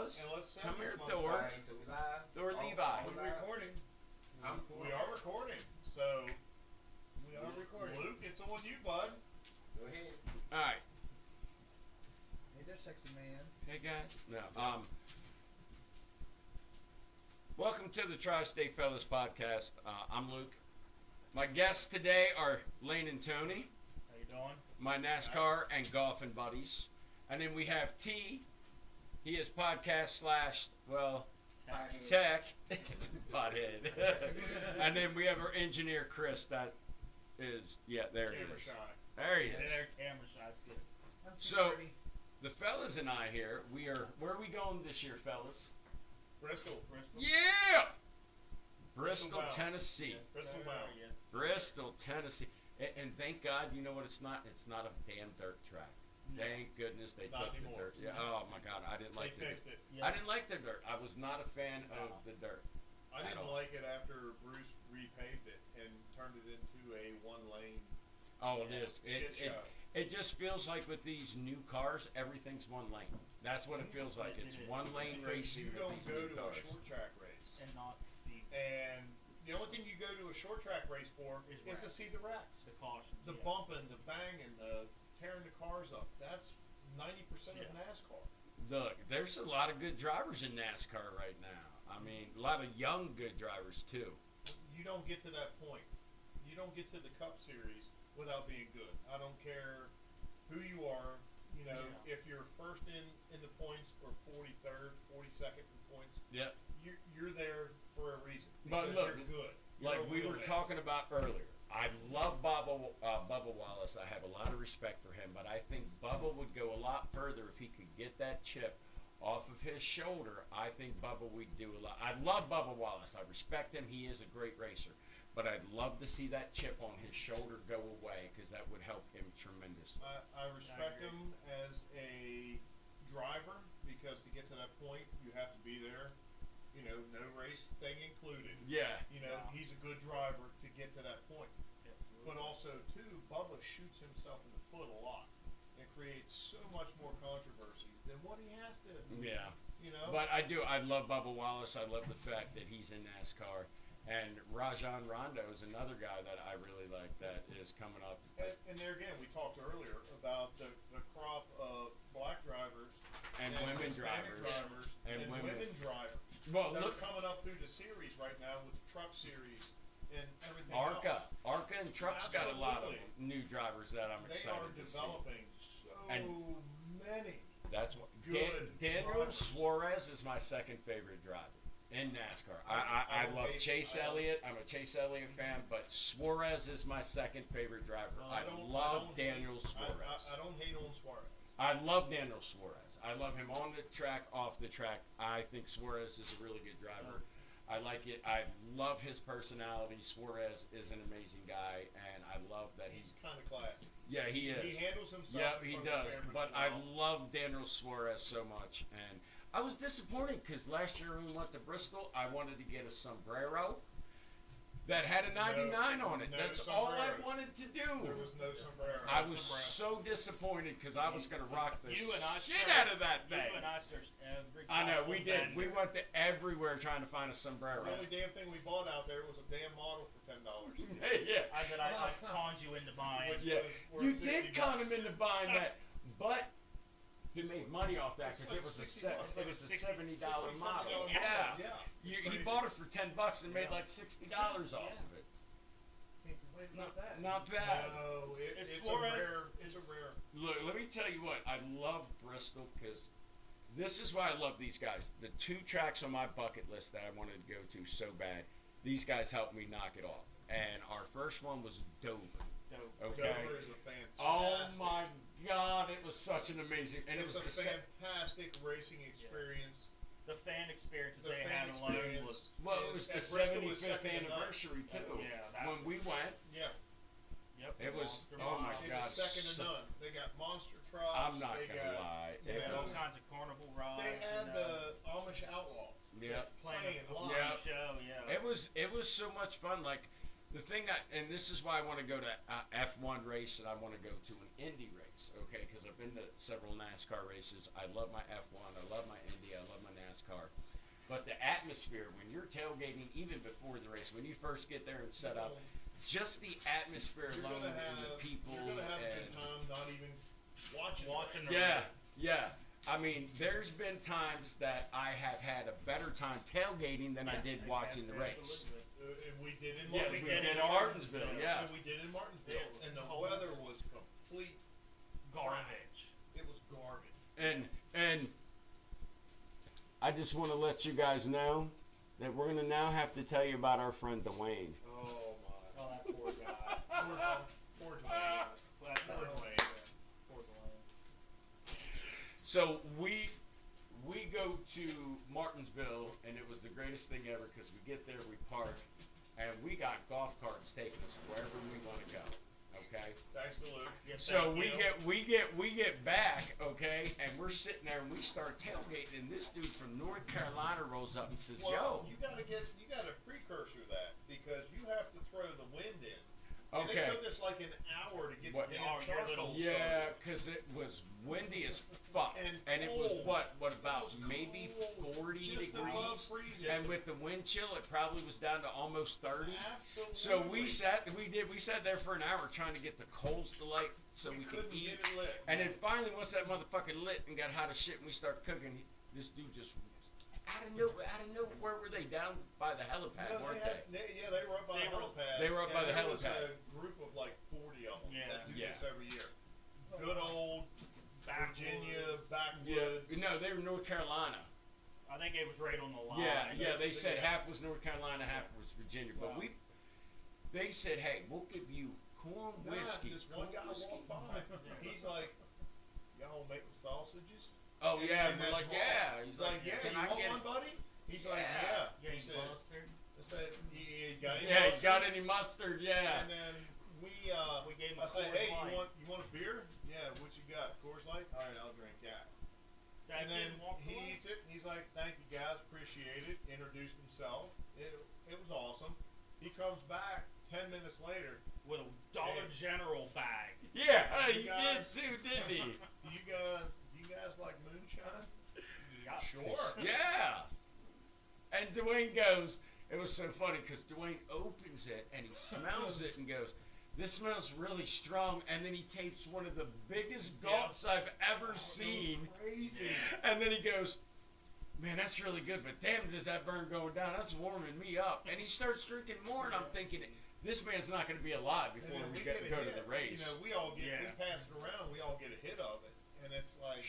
fellas. And let's Come here, this Thor. Alright, so we live. Thor Oh, Levi. Are oh, we live. recording? I'm We are recording. So, We are recording. Luke, it's on you, bud. Go ahead. All right. Hey there, sexy man. Hey guys. No. Welcome to the Tri-State Fellas podcast. I'm Luke. My guests today are Lane and Tony, How you doing? my NASCAR and golfing buddies, and then we have T. He is podcast slash tech pothead, and then we have our engineer Chris. That is there he Camera is. shy. There he Hey is. there, camera shot's good. I'm too So- pretty. The fellas and I here. We are. Where are we going this year, fellas? Bristol. Bristol. Yeah. Bristol, bound. Tennessee. Yes, Bristol sir, bound. Yes. Bristol, Tennessee. And thank God, you know what it's not? It's not a damn dirt track. No. Thank goodness they Not took the anymore. dirt. Yeah. Oh my God, I didn't They like the fixed it. Yeah. I didn't like the dirt. I was not a fan No. of the dirt. I At didn't all. like it after Bruce repaved it and turned it into a one-lane Oh, it Yeah. is. shit show. It just feels like with these new cars, everything's one lane. That's what it feels like. It It's is. one lane Because racing you with don't these go new to cars. a short track race. And not the And the only thing you go to a short track race for Is is to racks. see the wrecks. the caution. The yeah. bumping, the banging, the tearing the cars up. That's 90% of Yeah. NASCAR. Look, there's a lot of good drivers in NASCAR right now. I mean, a lot of young good drivers too. You don't get to that point. You don't get to the Cup Series without being good. I don't care who you are. You know, Yeah. if you're first in the points or 43rd, 42nd in points, Yep. you're there for a reason. But Because look, you're good. You're Like a we were wheelman. talking about earlier, I love Bubba Wallace. I have a lot of respect for him, but I think Bubba would go a lot further if he could get that chip off of his shoulder. I think Bubba would do a lot. I love Bubba Wallace. I respect him. He is a great racer. But I'd love to see that chip on his shoulder go away because that would help him tremendously. I respect agree. him as a driver because to get to that point, you have to be there. You know, no race thing included. Yeah. You know, Yeah. he's a good driver to get to that point. Absolutely. But also, too, Bubba shoots himself in the foot a lot and creates so much more controversy than what he has to. Yeah. You know? But I do. I love Bubba Wallace. I love the fact that he's in NASCAR. And Rajon Rondo is another guy that I really like that is coming up. And there again, we talked earlier about the crop of black drivers And women Hispanic drivers. And and women. women drivers Well, that look, are coming up through the series right now with the truck series and everything ARCA. else. ARCA and Truck's got a lot of Absolutely. new drivers that I'm They excited are to see. developing so And- many. That's what Good Daniel drivers. Suarez is my second favorite driver in NASCAR. I I love hate- Chase I don't- Elliott. I'm a Chase Elliott fan, but Suarez is my second favorite driver. Well, I don't- love don't Daniel hate- Suarez. I don't hate on Suarez. I love Daniel Suarez. I love him on the track, off the track. I think Suarez is a really good driver. I like it. I love his personality. Suarez is an amazing guy, and I love that He's kind of classy. yeah, he is. He handles himself. Yeah, in he front of the does. camera But well. I love Daniel Suarez so much, and I was disappointed because last year when we went to Bristol, I wanted to get a sombrero that had a 99 on it. no That's all I sombreros. wanted to There do. was no sombrero. I was so disappointed because I was going to rock the You and I shit searched- out of that You thing. and I searched every. I know, possible we did. vendor. We went to everywhere trying to find a sombrero. The only damn thing we bought out there was a damn model for $10. Yeah. I conned you into buying. Which- Yeah, was worth you 60 did con bucks. him into buying that, but he made money off that It's because like it was a 60 bucks, it was a $60 $70 model. $60 Yeah, Yeah. he bought it for $10 and made Yeah. like $60 off Yeah. of it. Can't complain about that. Not bad. No, It's it's a Suarez. rare. It's a rare. Look, let me tell you what. I love Bristol because this is why I love these guys. The two tracks on my bucket list that I wanted to go to so bad, these guys helped me knock it off. And our first one was Dover. Dope. Okay. Dover is a fantastic. Oh my God! It was such an amazing, and it It's was a the same. fantastic racing experience. The fan experience that The they fan had alone experience. was. Well, it was the And Bristol was 75th second to none. anniversary too. Yeah, that When we went, Yeah, Yep. It was- Monster oh my Mile. it God, was second to so- none. They got monster trucks. I'm not they gonna got, lie. you It They had know, all was, kinds of carnival rides. They had and, the Amish Outlaws. yeah. playing a playing fun live. show. Yeah. It was so much fun. Like the thing that, and this is why I want to go to F1 race and I want to go to an Indy race. Okay, because I've been to several NASCAR races. I love my F1. I love my Indy. I love my But the atmosphere when you're tailgating, even before the race, when you first get there and set up, just the atmosphere You're alone gonna and the have people. you're gonna have a and, good time not even watching. Watching the the race. yeah, yeah. I mean, there's been times that I have had a better time tailgating than I did watching the race. Absolutely. And we did in Yeah, we we did did in in Martinsville. Martinsville. Yeah. And we did in Martinsville, It was and the cold. weather was complete Garbage. It was garbage. And I just want to let you guys know that we're gonna now have to tell you about our friend Dwayne. Oh my! Oh, that poor guy. Poor Dwayne. That Poor poor Dwayne. Poor Dwayne. So we go to Martinsville, and it was the greatest thing ever because we get there, we park, and we got golf carts taking us wherever we want to go. Okay. Thanks to Luke. Yes, So thank we you. get back, okay, and we're sitting there and we start tailgating, and this dude from North Carolina rolls up and says, Well, "Yo, you got a precursor to that because you have to throw the wind in. And okay." it took us like an hour to get What- the Oh, damn your charcoal little- Yeah, started. because it was windy as fuck, And it was cold. what It about was maybe cold, 40 just above degrees, freezing. and with the wind chill, it probably was down to almost 30. Absolutely. So we sat there for an hour trying to get the coals to light so we could couldn't eat. get it lit. And then finally, once that motherfucker lit and got hot as shit, and we started cooking, this dude just out of nowhere, where were they? Down by the helipad, No, weren't they were up by They the were- helipad. they were up by the there was helipad. a group of like 40 of them Yeah. that do Yeah. this every year. Good old Virginia Backwoods. backwoods. Yeah, no, they were North Carolina. I think it was right on the line. Yeah, they said yeah. half was North Carolina, half was Virginia. But Wow. they said, hey, we'll give you corn Nah, whiskey. this one guy corn whiskey. walked by. He's like, "Y'all making sausages?" Oh And- yeah, and we're that's like, wrong. yeah. He's like, "Yeah, can you I want get one, buddy?" He's like, Yeah. "Yeah." Yeah, He you says, mustard. I said, "You got any Yeah, he's mustard?" got any mustard? Yeah. And then we We gave him I a said, Coors "Hey, Light. you want a beer? Yeah, what you got? Coors Light? All right, I'll drink that." That And then kid walked he away. eats it, and he's like, "Thank you guys, appreciate it." Introduced himself. It was awesome. He comes back 10 minutes later. with a Dollar Hey. General bag. Yeah, You he did guys- too, didn't he? Do you guys like moonshine? Yeah. Sure. Yeah. And Dwayne goes, it was so funny because Dwayne opens it and he smells it and goes, this smells really strong. And then he takes one of the biggest gulps I've ever seen. Crazy. And then he goes, man, that's really good, but damn, does that burn going down? That's warming me up. And he starts drinking more, and I'm thinking, this man's not going to be alive And before then we we get get to a go to hit. the race. You know, we all get we Yeah. pass it around. We all get a hit of it, and it's like,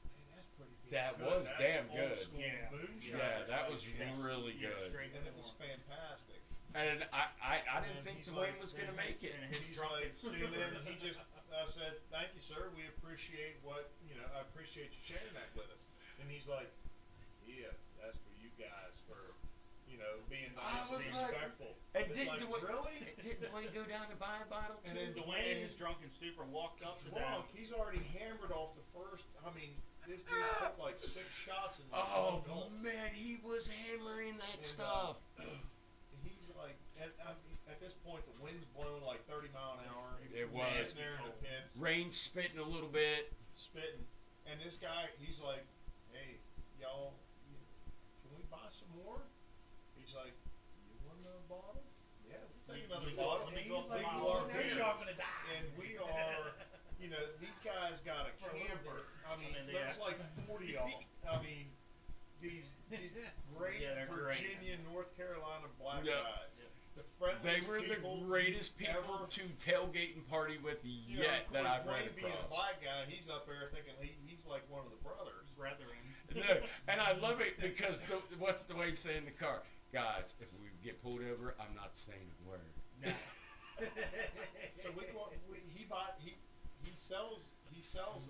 man, that's pretty damn That good. was That's damn old good. school Yeah. moonshine Yeah, that type was shit. really Yeah, good. straight And to it was the fantastic. And I didn't And think he's Dwayne like- was going to make it. And his He's drunken like, stupor. and then he just said, "Thank you, sir. We appreciate I appreciate you sharing that with us." And he's like, "Yeah, that's for you guys for, being I nice and was like- respectful." And It's did like, Dwayne, really? did Dwayne go down to buy a bottle too? And then Dwayne in his drunken stupor walked up to them. Drunk. He's already hammered off the first. I mean, this dude took like 6 shots in like Oh one gulp. man, he was hammering that And, stuff. He's like, at this point, the wind's blowing like 30 mile an hour. It We're was. sitting there in the pits, Rain spitting a little bit. spitting, and this guy, he's like, "Hey, y'all, can we buy some more?" He's like, "You want another bottle?" "Yeah, we'll take another bottle." Let me And go he's up like, my "You bottle. are You're beer." not gonna die. And we are, these guys got a For a little camper. bit. I mean, I mean, there's yeah. like 40 of them. I mean, these great Yeah, they're great. Virginia, North Carolina black Yeah. guys. Yeah. The They friendliest were the people greatest people ever. to tailgate and party with You know, yet of that course, I've run Wayne being a across. black guy, he's up there thinking he's like one of the brothers. Brethren. No, and I love it because what's the way he say in the car? Guys, if we get pulled over, I'm not saying a word. No. So he sells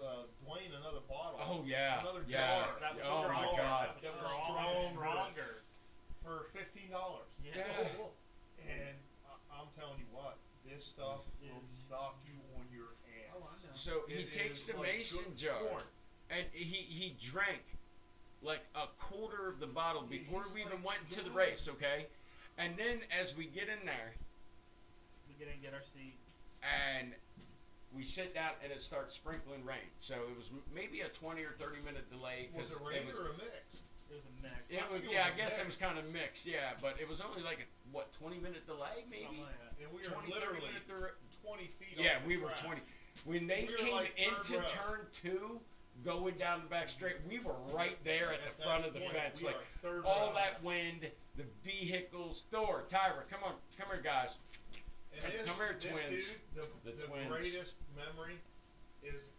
Dwayne another bottle. Oh yeah, Another yeah. jar. That was Oh my strong. God. That was That was strong. stronger. Stronger. For $15. Yeah. And I'm telling you what, this stuff will knock you on your ass. So he It takes is the like mason good jar corn. and he drank like a quarter of the bottle Yeah, before he's we even like, went to the "Guys." race, okay? And then as we get in there We didn't get our seats. and we sit down and it starts sprinkling rain. So it was maybe a 20 or 30 minute delay Was because it rain or a mix? It was a mix. it was I was kind of mixed, yeah, but it was only like a 20-minute delay, maybe. Something like that. And we were 20, 30 literally minute 20 feet Yeah, off the we were track. 20. When they We were came like third into row. turn 2, going down the back straight, we were right there at the At front that of the point, fence. we Like, are third all row. that wind, the vehicles. Thor, Tyra, come here, guys. And Come here, this twins. dude, The the twins. greatest memory is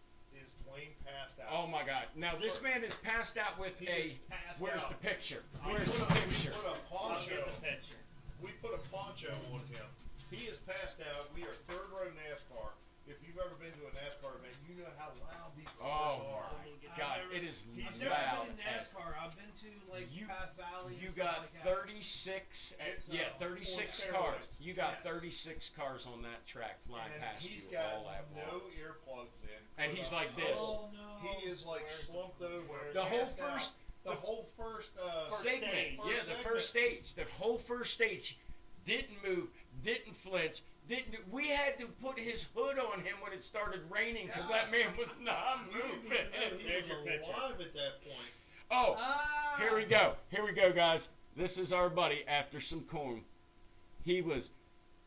Dwayne passed out. Oh my God! Now this man is passed out with He a. is passed Where's out. the picture? We Where's put the a- picture? We put a I'll poncho. get the picture. We put a poncho on him. He is passed out. We are third row NASCAR. If you've ever been to a NASCAR event, you know how loud these cars Oh are. my God! It is He's I've never never loud. been in as- NASCAR. I've been to like You- Path Valley. You and stuff got like that. 36. It's, 36 on cars. steroids. You got Yes. 36 cars on that track flying And past he's you got all at no once. earplugs in. And for he's the like this. Oh no. He is like slumped over. The whole passed out. first- The whole first. First Segment, stage. yeah, First the first stage, the whole first stage, didn't move, didn't flinch, didn't. We had to put his hood on him when it started raining because that Yes. man was not We didn't moving. even know he There's was your picture. alive at that point. Oh, Ah. here we go. Here we go, guys. This is our buddy after some corn. He was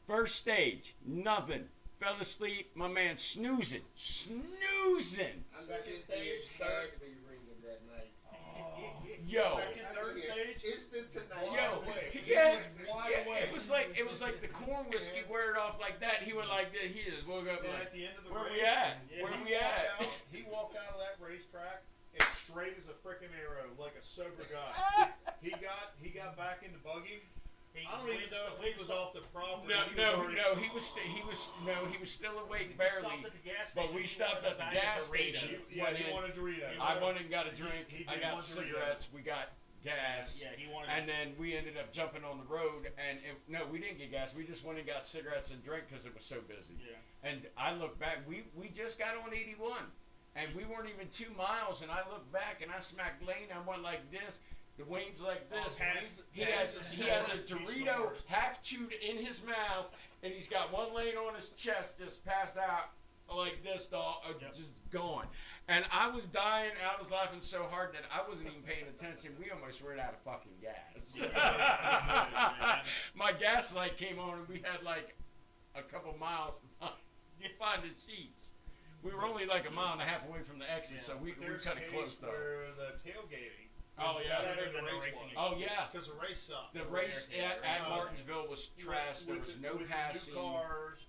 first stage, nothing. Fell asleep. My man snoozing. Snoozing. I knew Second his stage, ears third. had to be ringing that night. Yo. Second, third stage. Instant tonight. Yo, awake. yeah, He was wide yeah, awake. it was like the corn whiskey wear it off like that. He went like this. He just woke up Then like, at the end of the where race, we at? Yeah, Where he we at? walked out- He walked out of that racetrack as straight as a freaking arrow, like a sober guy. he got back in the buggy. I don't even know if he was off the property. No, He was no, already- no. He was still awake barely. But we stopped at the gas station. Yeah, went he in. wanted Doritos. I went and got a He- drink. he I did got want Doritos. cigarettes. We got gas. Yeah, he wanted. And then we ended up jumping on the road, and no, we didn't get gas. We just went and got cigarettes and drink because it was so busy. Yeah. And I look back, we just got on 81, and we weren't even 2 miles. And I look back and I smacked Lane. I went like this. Dwayne's like this. He has a Dorito half chewed in his mouth, and he's got one laying on his chest, just passed out like this, dog, Yep. just gone. And I was dying. I was laughing so hard that I wasn't even paying attention. We almost ran out of fucking gas. My gas light came on, and we had like a couple miles to find the sheets. We were only like a mile and a half away from the exit, so we There's kind a of case close though. where the tailgating. Oh, was yeah. better than the Better than the race racing was. Oh yeah, Because the race sucked. the race at Uh, Martinsville was trash. There was no passing.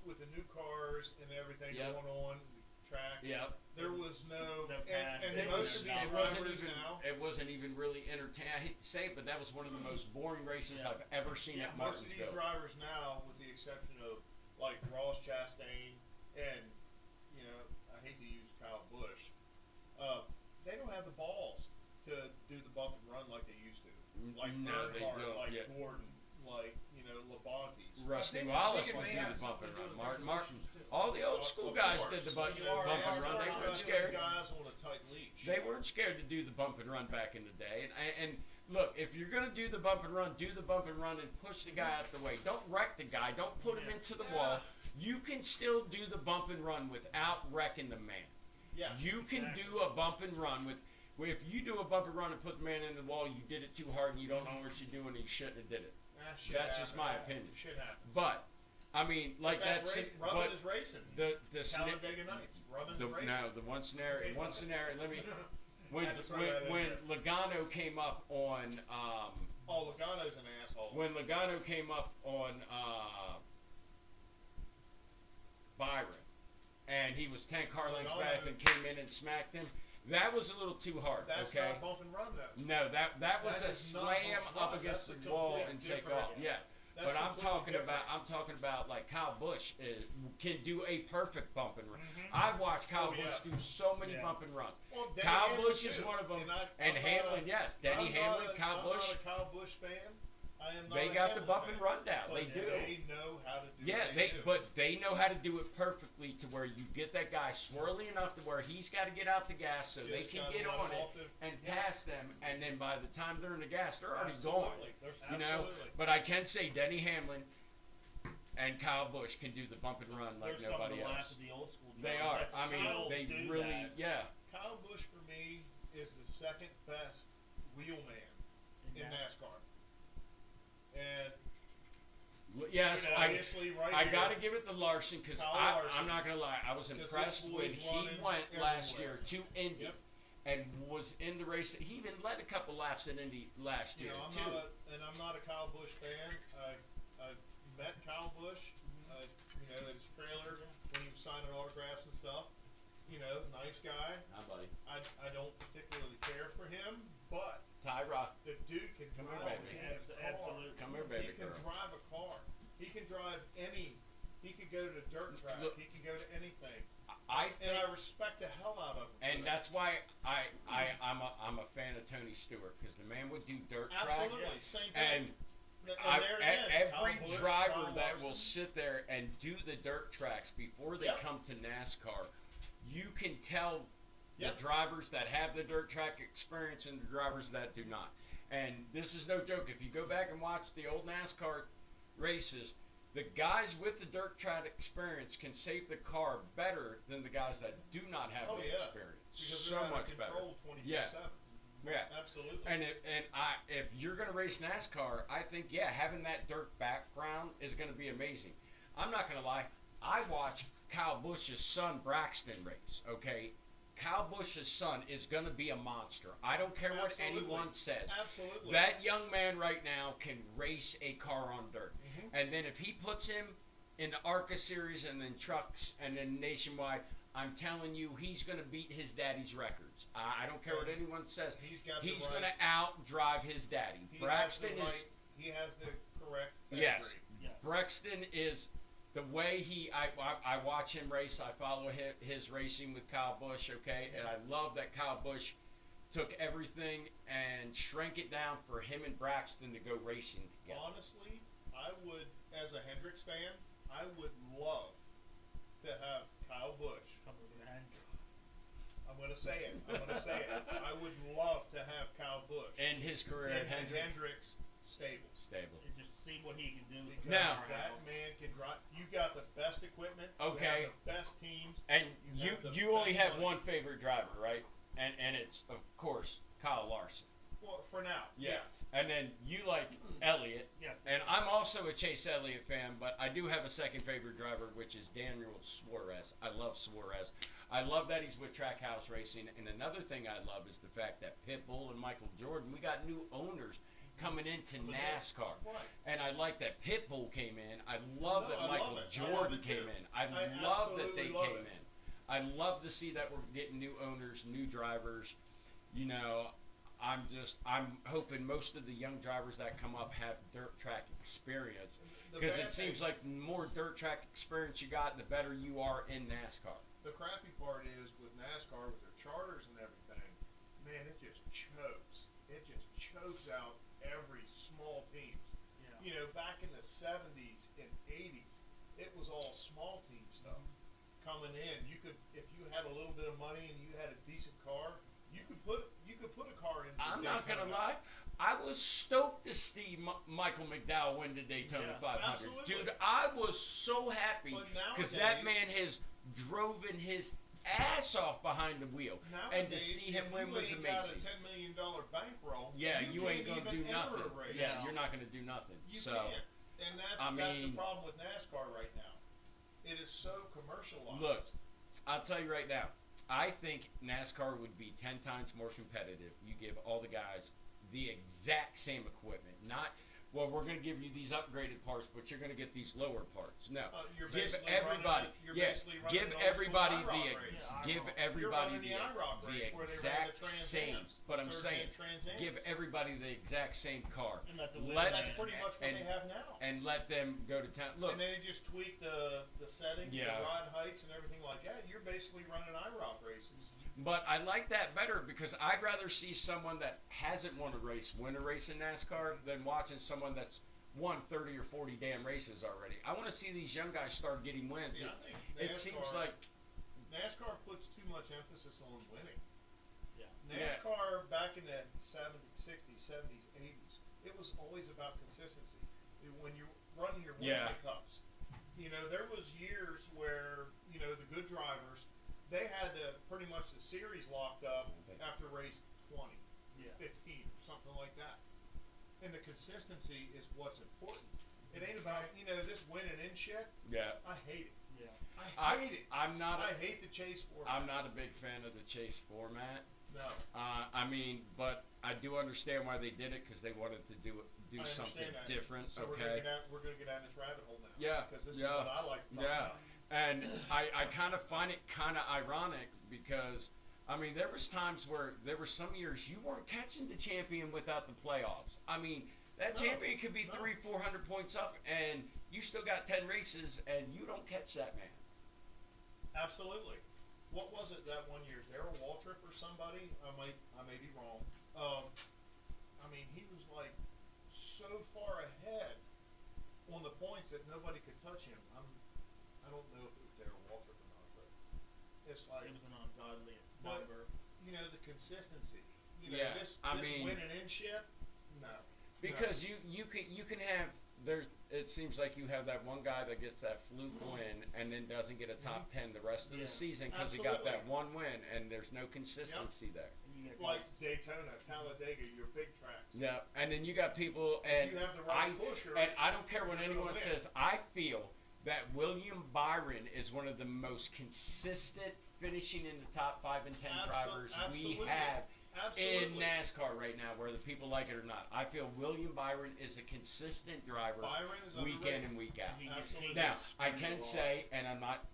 With the new cars and everything Yep. going on, track. Yep. There was no, No and passing. It, most of these it wasn't drivers even. now, It wasn't even really entertaining. I hate to say it, but that was one of the most boring races Yeah. I've ever seen Yeah, at most of these Martinsville. drivers now, with the exception of like Ross Chastain and, you know, I hate to use Kyle Busch, they don't have the balls to do the bump and run like they used to. Like No, they Earnhardt, don't, like yeah. Gordon, like, you know, Labonte's. Rusty I think Wallace Michigan would may do have the bump something and to run. do with Martin, the Martin, regulations, too. all the old school Of guys course. did the You know, bump and run. They NASCAR's weren't got scared. those guys on a tight leash. They weren't scared to do the bump and run back in the day. And look, if you're gonna do the bump and run, do the bump and run and push the guy out the way. Don't wreck the guy. Don't put him Yeah. into the wall. You can still do the bump and run without wrecking the man. Yes. You can Exactly. do a bump and run with. If you do a bump and run and put the man in the wall, you did it too hard and you don't know what you're doing and you shouldn't have did it. Shit That's just my happens. opinion. Shit happens. But I mean, like that's that's rubbing but is racing. the Talladega Nights. Rubbing the is racing. no the one scenario let me when Had to throw that in when there. Logano came up on Oh, Logano's an asshole. when Logano came up on Byron and he was 10 car lengths back Logano- and came in and smacked him. That was a little too hard. That's okay. not bump and run though. No, that was That a is not slam bump and up run. against That's the a wall complete and take different- off. Yeah. That's But I'm completely talking about like Kyle Busch can do a perfect bump and run. Mhm. I've watched Kyle Oh, yeah. Busch do so many Yeah. bump and runs. Well, Denny Kyle Hamlin Busch is too. one of them, And, and Hamlin, yes, Denny I'm Hamlin, not a, Kyle I'm Busch. not a Kyle Busch fan. I am not They a got the Hamlin bump fan. and run down. But They do. They know how to do. Yeah, what they do. but they know how to do it perfectly to where you get that guy swirly enough to where he's got to get out the gas so they Just can gotta get let on him it off the- and yeah. pass them, and then by the time they're in the gas, they're already gone. Absolutely. You know, Absolutely. but I can say Denny Hamlin and Kyle Busch can do the bump and run like They're some of nobody the last else. of the old school They drivers are. that I still mean, they do really, that. yeah. Kyle Busch for me is the second best wheel man in And that- NASCAR. And Yes, you know, obviously, right I here, got to give it to Larson because Kyle I'm Larson. not going to lie. I was 'Cause this impressed boy's when he running went last everywhere. year to Indy Yep. and was in the race. He even led a couple laps in Indy last You year know, too. I'm not a Kyle Busch fan. I've met Kyle Busch, you know, at his trailer when he was signing autographs and stuff. You know, nice guy. Hi, buddy. I don't particularly care for him, but Tyra, the dude can Come here, drive baby. a damn car. Absolutely. come here, He baby can girl. drive a car. He can drive any. He could go to dirt track. Look, He can go to anything. I And think, I respect the hell out of him. and for that. that's why I'm a fan of Tony Stewart because the man would do dirt track. Absolutely same thing. And And there again, every Kyle Busch, driver Kyle that Larson. will sit there and do the dirt tracks before they Yep. come to NASCAR, you can tell Yep. the drivers that have the dirt track experience and the drivers that do not. And this is no joke. If you go back and watch the old NASCAR races, the guys with the dirt track experience can save the car better than the guys that do not have Oh, the yeah. experience. Because So they're out much of better. control 24/7. Yeah. Absolutely. And if you're gonna race NASCAR, I think having that dirt background is gonna be amazing. I'm not gonna lie, I watched Kyle Busch's son Braxton race. Okay, Kyle Busch's son is gonna be a monster. I don't care what Absolutely. anyone says. Absolutely. That young man right now can race a car on dirt. Mhm. And then if he puts him in the ARCA series and then trucks and then nationwide, I'm telling you, he's going to beat his daddy's records. I don't care what anyone says. He's got He's the going right. to outdrive his daddy. He Braxton has the is right, He has the correct. yes. pedigree. Yes. Braxton is the way I watch him race. I follow his racing with Kyle Busch. Okay, and I love that Kyle Busch took everything and shrank it down for him and Braxton to go racing together. Honestly, I would, as a Hendricks fan, I would love to have Kyle Busch. Come over there. I'm going to say it. I would love to have Kyle Busch End his career in at the Hendrick Hendricks stable. stable. And just see what he can do. Because Now- that man can drive. You got the best equipment. Okay. You have the best teams. And You you have the you only best have money. one favorite driver, right? And it's of course Kyle Larson. Well, for now, Yeah. yes. And then you like Elliott, Yes. and I'm also a Chase Elliott fan, but I do have a second favorite driver, which is Daniel Suarez. I love Suarez. I love that he's with Trackhouse Racing. And another thing I love is the fact that Pitbull and Michael Jordan, we got new owners coming into NASCAR. Right. And I like that Pitbull came in. I love No, that I love Michael it. I love Jordan it came too. in. I love that absolutely they love came it. in. I love to see that we're getting new owners, new drivers. You know, I'm hoping most of the young drivers that come up have dirt track experience The because bad it seems thing- like the more dirt track experience you got, the better you are in NASCAR. The crappy part is with NASCAR, with their charters and everything, man, it just chokes. It just chokes out every small teams. Yeah. You know, back in the 70s and 80s, it was all small team stuff coming in. You could, if you had a little bit of money and you had a decent car, you could put a car in. I'm not gonna Daytona. lie. I was stoked to see Michael McDowell win the Daytona Yeah, 500. absolutely. Dude, I was so happy But because that nowadays- man has driven his ass off behind the wheel, and to Nowadays, see him if win you was ain't got a amazing. $10 million bankroll, Yeah, you ain't can't gonna do even enter nothing. a race. Yeah, you're not gonna do nothing. You So can't. And that's I the mean- problem with NASCAR right now. It is so commercialized. Look, I'll tell you right now. I think NASCAR would be 10 times more competitive. You give all the guys the exact same equipment, not. Well, we're going to give you these upgraded parts, but you're going to get these lower parts. No, You're give basically everybody, running, you're yeah, basically running give an old school everybody IROC the race. Yeah, give IROC. everybody You're running the IROC the race where they run the exact Trans same. Ams, But I'm third saying, gen Trans Ams. give everybody the exact same car. And let the Let That's pretty much what and- they have now. and let them go to town. Look, And then they just tweak the settings, Yeah. the ride heights, and everything like that. You're basically running IROC races. but I like that better because I'd rather see someone that hasn't won a race win a race in NASCAR than watching someone that's won 30 or 40 damn races already. I want to see these young guys start getting wins. See, I think It seems NASCAR- like NASCAR puts too much emphasis on winning. Yeah. Yeah. NASCAR back in the 70s, 60s, 70s, 80s, it was always about consistency. When you're running your Yeah. Winston Cups, you know, there was years where, you know, the good drivers, they had pretty much the series locked up after race 20, Yeah. 15, or something like that. and the consistency is what's important. It ain't about this winning in shit. Yeah. I hate it. Yeah. I hate it. I'm not. I hate the chase format. I'm not a big fan of the chase format. No. I mean, but I do understand why they did it because they wanted to do I something understand that. different. So Okay. we're gonna get down this rabbit hole now. Yeah, Because this yeah, is what I like to talk yeah. about. And I kind of find it kind of ironic because I mean there was times where there were some years you weren't catching the champion without the playoffs. I mean that No, champion could be no. 300-400 points up and you still got 10 races and you don't catch that man. Absolutely. What was it that one year? Darrell Waltrip or somebody? I may be wrong. I mean, he was like so far ahead on the points that nobody could touch him. I don't know if it was Darrell Waltrip or not, but it's like It was an ungodly But- number. the consistency. Yeah, this I this mean- winning in shit. No. Because you can have there. It seems like you have that one guy that gets that fluke win and then doesn't get a top 10 the rest of Yeah. the season because he got that Absolutely. one win and there's no consistency there. And you got Like guys- Daytona, Talladega, your big tracks. Yeah, and then you got people If and you have the I right pusher, and I don't care what you're gonna anyone win. says. I feel that William Byron is one of the most consistent finishing in the top 5 and 10 drivers we absolutely. have in Absolutely. NASCAR right now, whether people like it or not. I feel William Byron is a consistent driver Byron is week in underrated. and week out. He gets- Absolutely. he Now, gets I screwed can a lot. say, and I'm not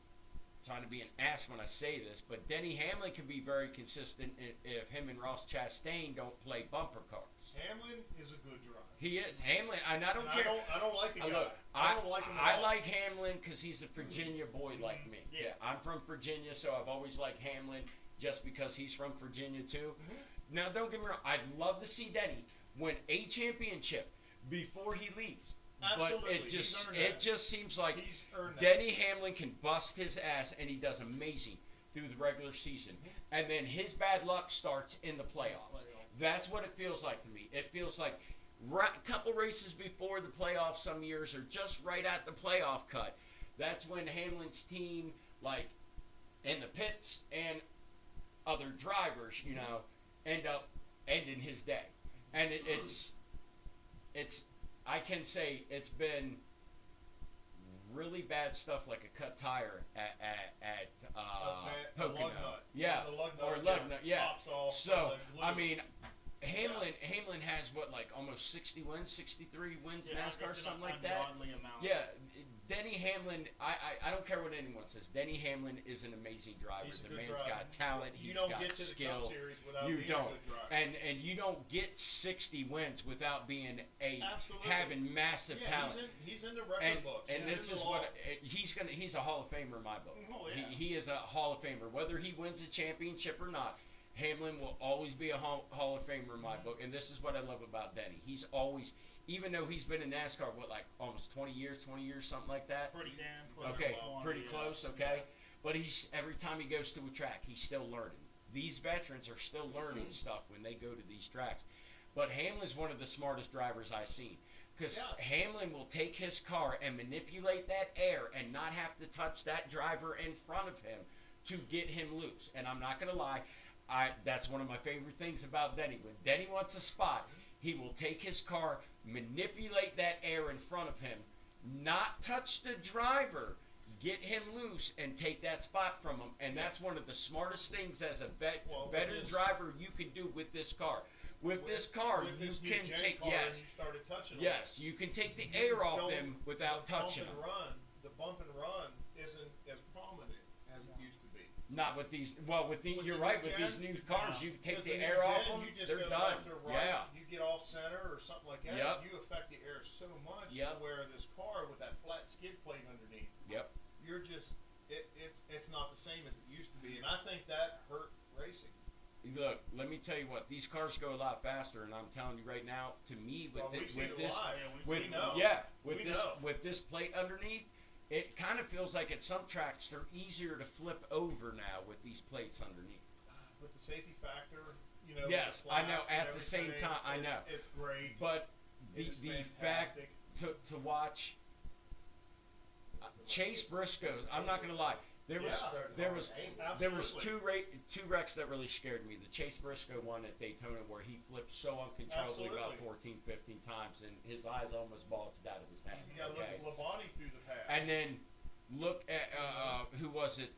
trying to be an ass when I say this, but Denny Hamlin can be very consistent if him and Ross Chastain don't play bumper cars. Hamlin is a good driver. He is Hamlin, and I don't And care. I don't like the guy. Look, I don't like him at I all. like Hamlin because he's a Virginia boy like me. Yeah. I'm from Virginia, so I've always liked Hamlin just because he's from Virginia too. Mhm. Now, don't get me wrong. I'd love to see Denny win a championship before he leaves. Absolutely. But He's earned it that. just seems like He's earned that. Denny Hamlin can bust his ass, and he does amazing through the regular season. And then his bad luck starts in the playoffs. That's what it feels like to me. It feels like a couple races before the playoffs some years, or just right at the playoff cut. That's when Hamlin's team, like in the pits and other drivers, end up ending his day. And it's I can say it's been really bad stuff like a cut tire at A Pocono. lug nut. Yeah, The lug or nut lug gets- nut, yeah. pops off So and the glue. I mean, Hamlin has what, like almost 60 wins, 63 wins Yeah, NASCAR, it's an something like that. ungodly amount. Yeah, Denny Hamlin. I don't care what anyone says. Denny Hamlin is an amazing driver. He's a The good man's driver. got talent. You He's don't got get to the skill. Cup Series without You being don't. a good driver. And you don't get 60 wins without being Absolutely. having massive yeah, talent. he's in the record And books. and He's this in is the law. what he's a Hall of Famer in my book. Oh, yeah. He is a Hall of Famer, whether he wins a championship or not. Hamlin will always be a Hall of Famer in my book, and this is what I love about Denny. He's always, even though he's been in NASCAR, like almost 20 years, something like that. Pretty damn close. Okay, to 20, pretty yeah. close, okay? But he's every time he goes to a track, he's still learning. These veterans are still learning stuff when they go to these tracks. But Hamlin's one of the smartest drivers I've seen. Because Yes. Hamlin will take his car and manipulate that air and not have to touch that driver in front of him to get him loose. And I'm not going to lie, that's one of my favorite things about Denny. When Denny wants a spot, he will take his car, manipulate that air in front of him, not touch the driver, get him loose, and take that spot from him. And that's one of the smartest things as a Well, with veteran this- driver you can do with this car. With this car, with you this new can gen take car, yes, You started touching yes, you can take the You air off don't- them without touching them. The bump and run isn't as prominent as it used to be. Not with these. Well, with the With you're the right. new With gen, these new cars, no. you take Because the in the air off gen, them, you just they're go done. left or right, Yeah. You get off center or something like that. Yep. You affect the air so much Yep. to where this car with that flat skid plate underneath, Yep. you're just it's not the same as it used to be, and I think that hurt racing. Look, let me tell you what. These cars go a lot faster, and I'm telling you right now. To me, with Well, thi- we've seen with it this, live. Yeah, we've with seen know. yeah, with We this know. with this plate underneath, it kind of feels like at some tracks they're easier to flip over now with these plates underneath. With the safety factor, with Yes, the I know, flaps and at the same everything, time, I know. It's great. But the It's fact fantastic. to watch Chase Briscoe, I'm not gonna lie, There was Yeah. there was Angle. there was Absolutely. two wrecks that really scared me. The Chase Briscoe one at Daytona where he flipped so uncontrollably about Absolutely. 14, 15 times and his eyes almost bulged out of his head. You gotta look Okay. at Labonte through the pass. And then look at who was it?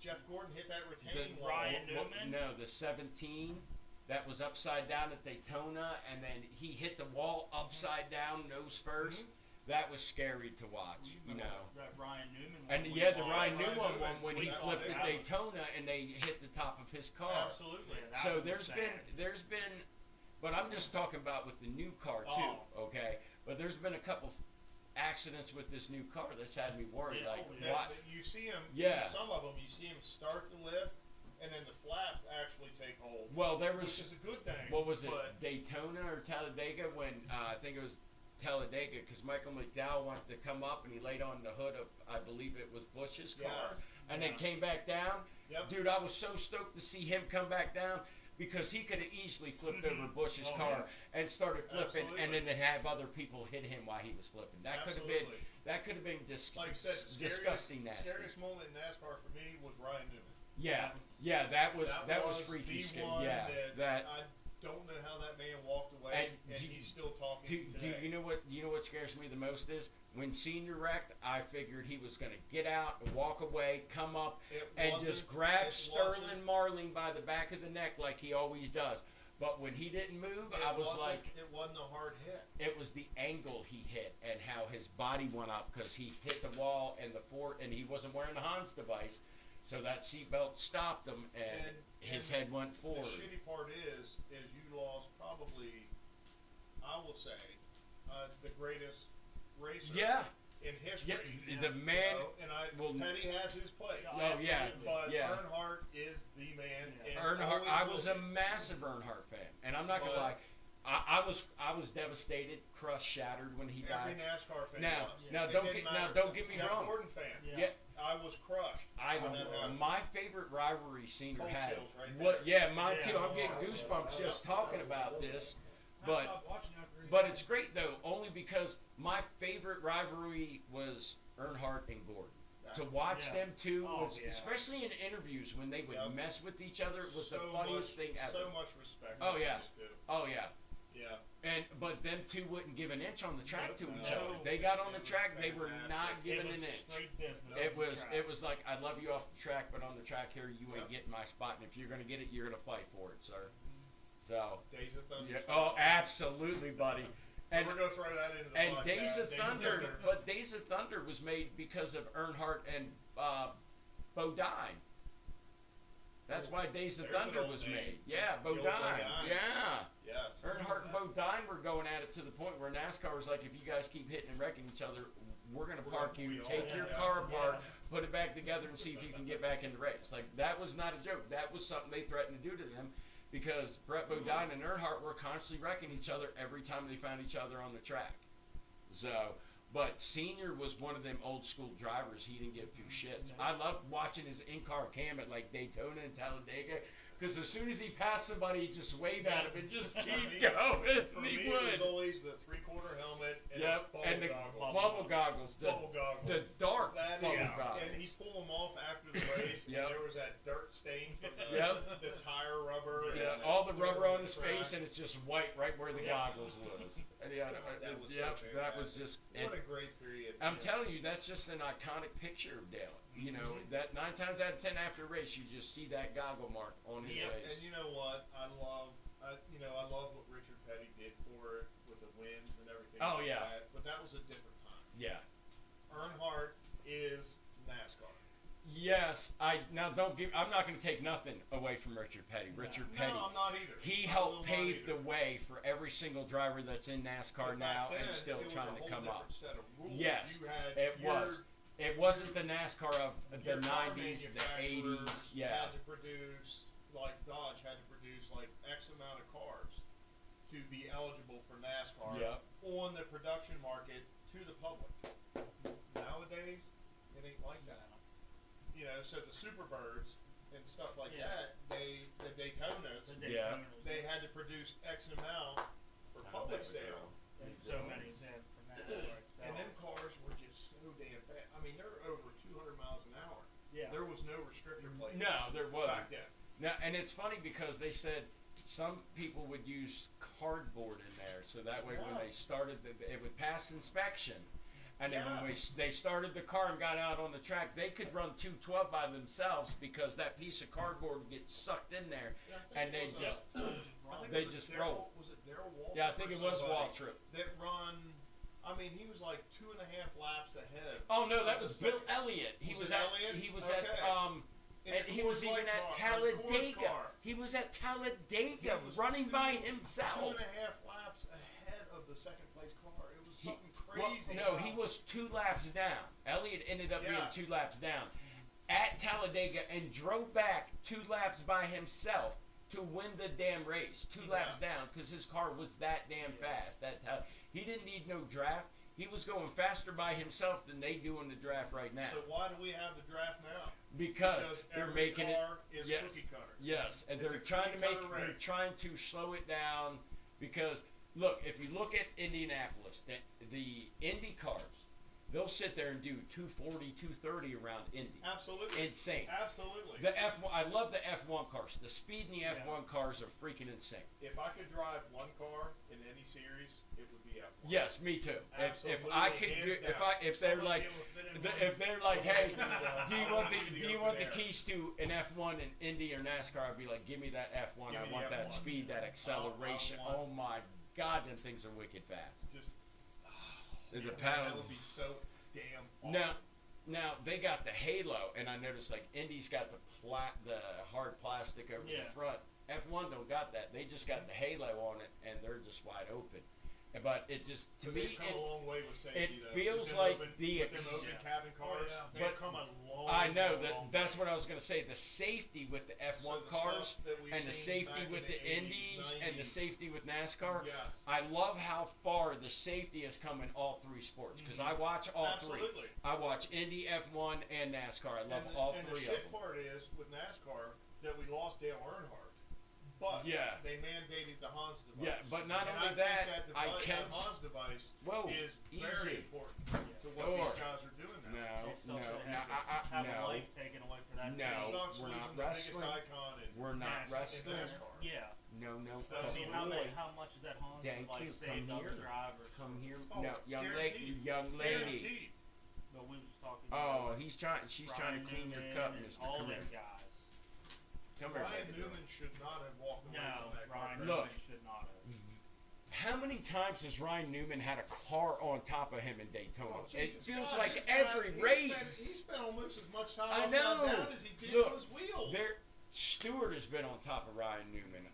Jeff Gordon hit that retaining The- wall. Ryan Well, Newman? no, the 17 that was upside down at Daytona, and then he hit the wall upside down, nose 1st. That was scary to watch, you know. That Ryan Newman. And one yeah, we the bought. Ryan Ryan Newman Newman, one when he that's flipped big. at Daytona and they hit the top of his car. Absolutely. Yeah, that So was there's sad. been, but I'm just talking about with the new car too, Oh. okay? But there's been a couple accidents with this new car that's had me worried. Yeah, Like, oh, That- what? that you see him. Yeah. Some of them, you see him start the lift, and then the flaps actually take hold, Well, there which was is a good thing. what was it, But Daytona or Talladega when I think it was Talladega because Michael McDowell wanted to come up and he laid on the hood of I believe it was Bush's car Yes. and then Yeah. came back down. Yep. Dude, I was so stoked to see him come back down because he could have easily flipped over Bush's Oh, car and started flipping Absolutely. and then have other people hit him while he was flipping. That could have been Absolutely. Like I said, disgusting nasty. Scariest moment in NASCAR for me was Ryan Newman. Yeah, yeah, that was was freaky. the Scary. one Yeah, that I don't know how that man walked away, and do- he's still talking Do today. you know what scares me the most is when Senior wrecked, I figured he was gonna get out, walk away, come up, It and wasn't- just grab it Sterling wasn't- Marling by the back of the neck like he always does. But when he didn't move, I was like, it wasn't a hard hit. it was the angle he hit and how his body went up because he hit the wall and and he wasn't wearing the Hans device, so that seatbelt stopped him and his and head went forward. The shitty part is you lost probably, I will say, the greatest racer Yeah, in history. yeah, the man. And will- Petty has his place. Oh yeah, But yeah. Earnhardt is the man. Yeah. And Earnhardt, always I will was be. a massive Earnhardt fan, and I'm not gonna But- lie, I was devastated, crushed, shattered when he Every died. NASCAR fan Now, was. now It don't didn't get matter. don't get me Jeff wrong. Gordon fan. Yeah. Yeah, I was crushed. when that happened. my favorite rivalry Senior Cold had. chills right What? there. Yeah, mine too. Yeah. I'm getting goosebumps just talking about this. I But stopped watching after he but it's great though, only because my favorite rivalry was Earnhardt and Gordon. To watch Yeah. them two Oh, was, yeah. especially in interviews when they would Yep. mess with each other, was the So funniest much, thing ever. So much respect. Oh, between yeah. the two. Oh yeah. Yeah. But them two wouldn't give an inch on the track to each No. other. They got on the It was track, they were fantastic. not giving It was an inch. straight business. It was like I love you off the track, but on the track here you ain't Yep. getting my spot, and if you're gonna get it, you're gonna fight for it, sir. So Days of Thunder. yeah, oh, absolutely, buddy. So And we're gonna throw that into the and podcast. Days of Thunder, but Days of Thunder was made because of Earnhardt and Bodine. That's why Days of There's an Thunder old was name. made. Yeah, The old Bodine. Bodines. Yeah. Yes. Earnhardt and Bodine were going at it to the point where NASCAR was like, if you guys keep hitting and wrecking each other, we're going to park you, we all- take your yeah. car apart, Yeah. put it back together, and see if you can get back in the race. Like, that was not a joke. That was something they threatened to do to them because Brett Bodine and Earnhardt were constantly wrecking each other every time they found each other on the track. So, but Senior was one of them old school drivers. He didn't give two shits. I loved watching his in-car cam at like Daytona and Talladega because as soon as he passed somebody, he'd just wave at him and just keep me- going. For And me, he it was would. always the three-quarter helmet and Yep, the bubble and the goggles. bubble goggles, Bubble goggles. the dark That bubble is, goggles. and he'd pull them off after the race, Yep. and there was that dirt stain from the, Yep. the tire rubber. Yeah, and all the dirt rubber on his track. face, and it's just white right where the Yeah. goggles was. And yeah, God, that was so yep, that was fantastic. just. What and a great period. I'm telling you, that's just an iconic picture of Dale. You know, that 9 times out of 10 after a race, you just see that goggle mark on his Yep, face. and you know what? I love what Richard Petty did for it with the wins and everything. Oh, like yeah. that, but that was a different time. Yeah. Earnhardt is NASCAR. Yes, I'm not going to take nothing away from Richard Petty. Richard Petty. No, I'm not either. He I helped will not pave the either. way for every single driver that's in NASCAR But back now then, and still it was trying a to whole come up. different set of rules. Yes, You had it your- was. It wasn't the NASCAR of the your car 90s, the manufacturers 80s. Yeah. had to produce, like Dodge had to produce like X amount of cars to be eligible for NASCAR Yep. on the production market to the public. Nowadays, it ain't like that. You know, so the Superbirds and stuff like Yeah. that, the Daytonas, The Yeah. Daytonas. they had to produce X amount for public sale. And so many said from that. And them cars were just so damn fast. I mean, they're over 200 miles an hour. Yeah. They're No, there wasn't. back then. Now, and it's funny because they said some people would use cardboard in there, so that way when they Yes. started, it would pass inspection. And then when Yes. they started the car and got out on the track, they could run 212 by themselves because that piece of cardboard would get sucked in there, Yeah, I think and it they was, just I think they it was just Darryl- roll. Was it Daryl Waltrip? Yeah, I think or it was somebody Waltrip. that run. I mean, he was like 2.5 laps ahead. Oh no, that of the was Bill second- Elliott. He Was was it at Elliott? he was Okay. at in and the he was Coors even Light at car, the Coors Talladega. car. He was at Talladega He was running by two himself. and a half laps ahead of the second place car. It was He- something Well, crazy. no, he was 2 laps down. Elliott ended up Yes. being 2 laps down at Talladega and drove back 2 laps by himself to win the damn race. 2 laps Yes. down because his car was that damn Yeah. fast. He didn't need no draft. He was going faster by himself than they do in the draft right now. So why do we have the draft now? Because they're every making it. car is Yes. cookie cutter. Yes, and It's they're a trying to cookie make. cutter They're race. trying to slow it down because look, if you look at Indianapolis, the Indy cars, they'll sit there and do 240, 230 around Indy. Absolutely. Insane. Absolutely. The F1, I love the F1 cars. The speed in the Yeah. F1 cars are freaking insane. If I could drive one car in any series, it would be F1. Yes, me too. If Absolutely, I could, hands do, down. if they're Someone like, be able to fit in the, one. if they're like, hey, do you want the I wanna do you open want the air. keys to an F1 in Indy or NASCAR? I'd be like, give me that F1. Give I me want the that F1. speed, that acceleration. want- Oh my God, them things are wicked fast. Just The man, power. that would be so damn awesome. Now they got the halo, and I noticed like Indy's got the hard plastic over Yeah. the front. F1 don't got that. They just got the halo on it, and they're just wide open. But it just to But me they've come it. a long way with safety. it though. feels With them like open, the with them ex- open cabin cars. yeah. They've But come a long. I know long that's way. what I was gonna say. The safety with the F1 So the cars stuff that we've and the seen safety back with in the 80s, Indies and the 90s. safety with NASCAR. Yes. I love how far the safety has come in all 3 sports because I watch all 3. Absolutely. I watch Indy, F1, and NASCAR. I love all and 3 the of shit them. part is with NASCAR that we lost Dale Earnhardt, but Yeah. they mandated the Hans device. Yeah, but not and only I that, think I that can. Hans device Whoa, is easy. very important to what Or- these guys are doing now. No, They still no, should no, have a no. life taken away for that. No. It case. sucks we're losing not the wrestling. biggest icon in We're not NASCAR. in wrestling. NASCAR. Yeah. No, no. That's I mean, how much is that Hans Thank device you. saved Come other here. drivers? Come here. Oh, No, young guaranteed. lady. Guaranteed. But we was just talking Oh, about she's trying to clean your Newman cup, and Mr. all Come them here. guys. Come here, Ryan baby girl. Newman should not have walked away No, from that car. Ryan Look. Newman should not have. How many times has Ryan Newman had a car on top of him in Daytona? Oh, It Jesus feels God, like this guy, every he race. spent almost as much time I upside know. down as he did Look, on his wheels. There, Stewart has been on top of Ryan Newman.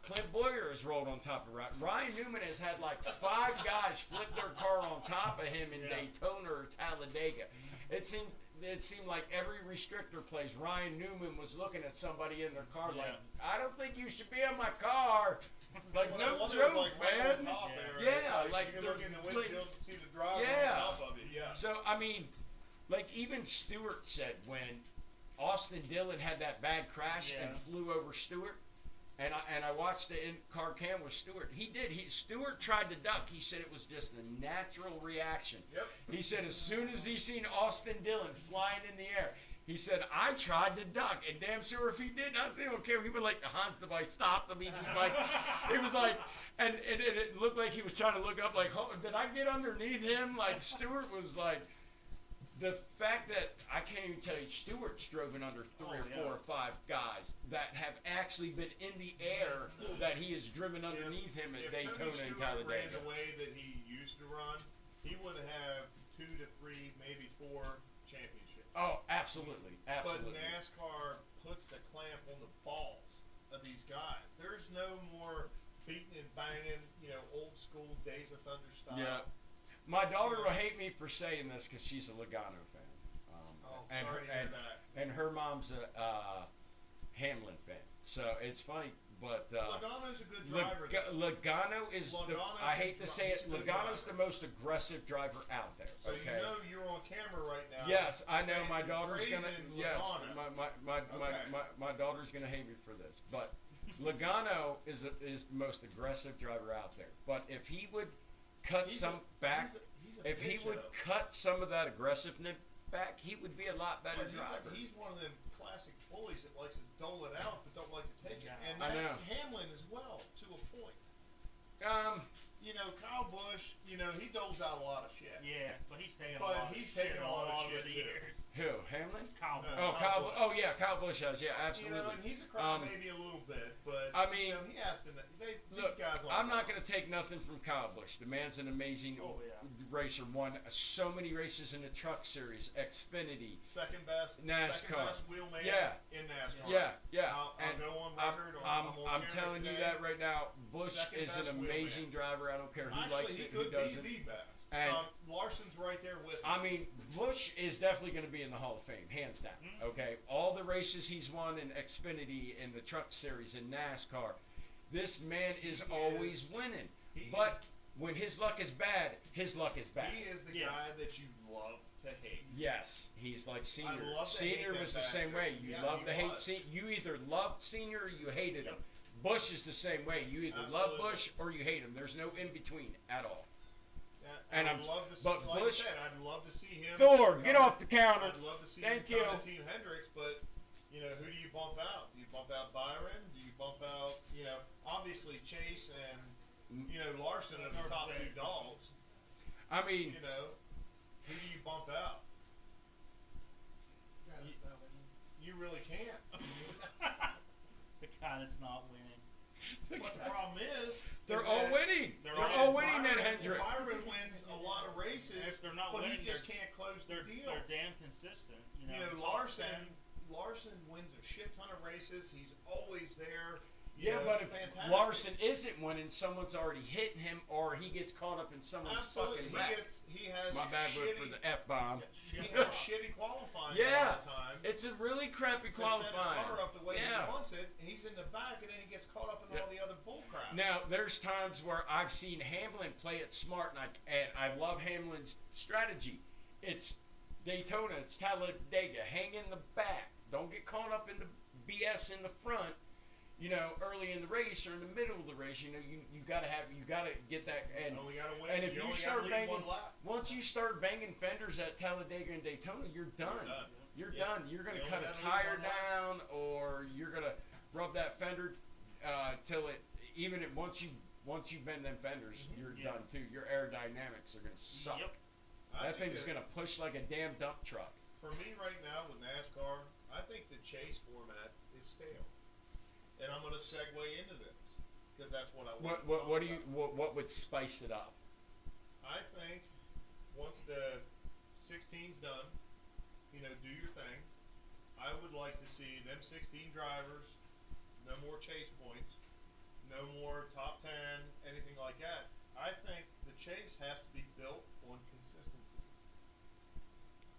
Clint Boyer has rolled on top of Ryan. Ryan Newman has had like 5 guys flip their car on top of him in Yeah. Daytona or Talladega. It seemed like every restrictor place, Ryan Newman was looking at somebody in their car like, I don't think you should be in my car. Like, Well, no that one joke, was, like, right man. on top Yeah. there, Yeah, it's like you can they're look in the like- windshield and see the driver Yeah. on top of it. Yeah. So, I mean, like even Stewart said when Austin Dillon had that bad crash and Yeah. flew over Stewart, and I watched the in-car cam with Stewart. Stewart tried to duck. He said it was just a natural reaction. Yep. He said as soon as he seen Austin Dillon flying in the air, he said, I tried to duck, and damn sure if he didn't, I said, okay, he would like the Hans device stopped him. He just like, it was like, and it looked like he was trying to look up, like, oh, did I get underneath him? Like Stewart was like, the fact that I can't even tell you, Stewart's driven under 3 or 4 or 5 guys that have actually been in the air that he has driven underneath him at if Daytona Tony and Stewart Talladega. ran the way that he used to run, he would have 2 to 3, maybe 4 championships. Oh, absolutely, absolutely. But NASCAR puts the clamp on the balls of these guys. There's no more beating and banging, old school Days of Thunder style. Yeah. My daughter will hate me for saying this because she's a Logano fan. Oh, and, sorry her, to hear and, that. and her mom's a Hamlin fan. So it's funny, but Logano's a good driver. though. Logano is Logano I hate to is say it, a good Logano's the driver. most aggressive driver out there. So okay. you know you're on camera right now. Yes, I know saying my daughter's gonna. praising Yes, Logano. my daughter's gonna hate me for this, but Logano is the most aggressive driver out there. But if he would cut He's some a- back, he's a if he bitch, would though. cut some of that aggressiveness back, he would be a lot better But driver. he's one of them classic bullies that likes to dole it out but don't like to take it. Yeah. And I that's know. Hamlin as well, to a point. You know, Kyle Busch, you know, he doles out a lot of shit. Yeah, but he's taking But a lot he's of shit taken a lot of all over shit, the too. years. Who? Hamlin? Kyle No. Oh, Kyle Kyle. Busch. Oh, yeah, Kyle Busch has. Yeah, You know, absolutely. and he's a crybaby Um, maybe a little bit, but I mean, you know, he has to. These Look, guys. I'm not going to take nothing from Kyle Busch. The man's an amazing Oh, yeah. racer. Won so many races in the Truck Series, Xfinity. Second best NASCAR. wheelman Yeah. in NASCAR. Yeah. I'll And go on I'm, record. I'm, on I'm camera telling you today. that right now. Busch Second is an best amazing wheelman. driver. I don't care who Actually, likes he it, who could doesn't. be the best. And- Larson's right there with him. I mean, Busch is definitely going to be in the Hall of Fame, hands down. Mhm. Okay, all the races he's won in Xfinity, in the Truck Series, in NASCAR, this man is He always is- winning. he But is, when his luck is bad, his luck is bad. he is the Yeah. guy that you love to hate. Yes, he's like Senior. love to hate Senior that was the same bastard. way. You Yeah, love he to hate was. Senior. You either loved Senior or you hated him. Yep. Bush is the same way. You either love Absolutely. Bush or you hate him. There's no in between at all. Yeah, And I'd I'm- love to see, but like Busch- I said, I'd love to see him. Thor, get come- off the counter. I'd love to see Thank him come you. to Team Hendricks, but you know, who do you bump out? Do you bump out Byron? Do you bump out, you know, obviously Chase and you know Larson are the top two dogs. I mean, You know, who do you bump out? You really can't. The guy that's not winning. But the problem is, they're is all that winning. They're They're all all winning at Byron- Hendrick. Byron wins a lot of races, If they're not but winning, he just they're, can't close the they're, deal. they're damn consistent. You know, You know, top Larson 10. wins a shit ton of races. He's always there. Yeah, know, but if fantastic. Larson isn't winning, someone's already hitting him, or he gets caught up in someone's Absolutely, fucking wreck. he has My bad word for shitty, the F bomb. he has shitty qualifying Yeah. a lot of times. It's a really crappy to set his qualifying. car up the way Yeah. he wants it. And he's in the back, and then he gets caught up in Yeah. all the other bull crap. Now, there's times where I've seen Hamlin play it smart, and I love Hamlin's strategy. It's Daytona, it's Talladega. Hang in the back. Don't get caught up in the BS in the front. You know, early in the race or in the middle of the race. You know, you gotta get that. And only got to win. and if you only start gotta lead banging- one lap. once you start banging fenders at Talladega and Daytona, you're done. You're Yeah. done. You're gonna You cut only a gotta leave tire one lap. down, or you're gonna rub that fender till it. Even if once you bend them fenders, you're Yeah. done too. Your aerodynamics are gonna suck. Yep. I That think thing's that gonna push like a damn dump truck. For me right now with NASCAR, I think the chase format is stale. And I'm going to segue into this because that's what I want. What would spice it up? I think once the 16's done, you know, do your thing. I would like to see them 16 drivers, no more chase points, no more top 10, anything like that. I think the chase has to be built on consistency.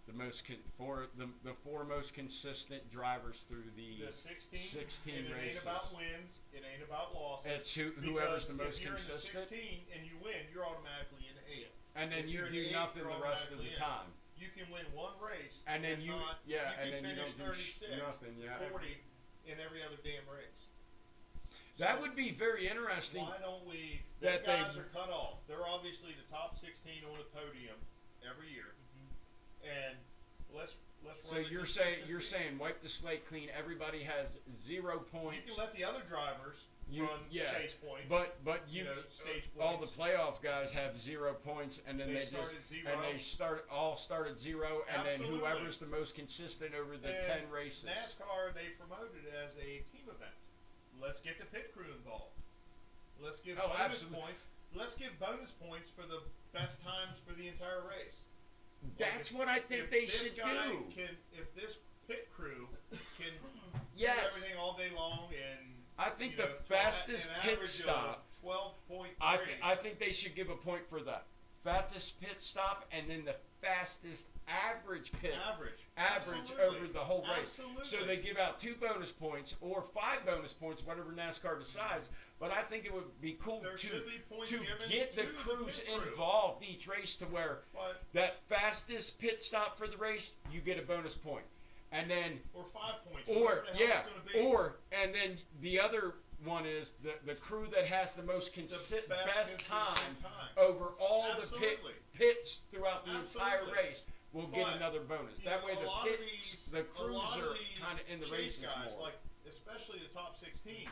The four most consistent drivers through The 16, 16 and it races. ain't about wins, it ain't about losses. It's whoever's the Because most if you're consistent, in the 16 and you win, you're automatically in 8. and then if you you're in do the eight, nothing you're the rest of the automatically in. time. You can win one race, And then you not, and can then you finish don't do 36, nothing. Yeah, 40 in every other damn race. that So would be very interesting. why don't we? that The they- guys are cut off. They're obviously the top 16 on the podium every year, and let's So run the you're consistency. saying wipe the slate clean. Everybody has 0 You points. can let the other drivers You- run yeah, chase points. But you know, stage all the points. playoff guys have 0 points, and then They they start just at 0. and they start at 0, and then Absolutely. whoever's the most consistent over the And 10 races. NASCAR, they promoted it as a team event. Let's get the pit crew involved. Let's give Oh, bonus absolutely. points. Let's give bonus points for the best times for the entire race. That's Like, what I think if they this should guy do. if this pit crew can do Yes, everything all day long and I think you the know, fastest an pit average stop. of 12.3. I think they should give a point for the fastest pit stop, and then the fastest average pit average average Absolutely. over the whole race. Absolutely. So they give out 2 bonus points or 5 bonus points, whatever NASCAR decides. But I think it would be cool There to should be points to given get the to crews pit crew. involved each race to where But that fastest pit stop for the race, you get a bonus point. And then or 5 points. or whatever the hell yeah, it's gonna be. or and then the other one is the crew that has the most the best consistent time over all the Absolutely. pits throughout the entire Absolutely. race. will get But, another bonus. You That know, way a lot of the a crews lot of are these kind of in the chase races guys, more. like especially the top 16,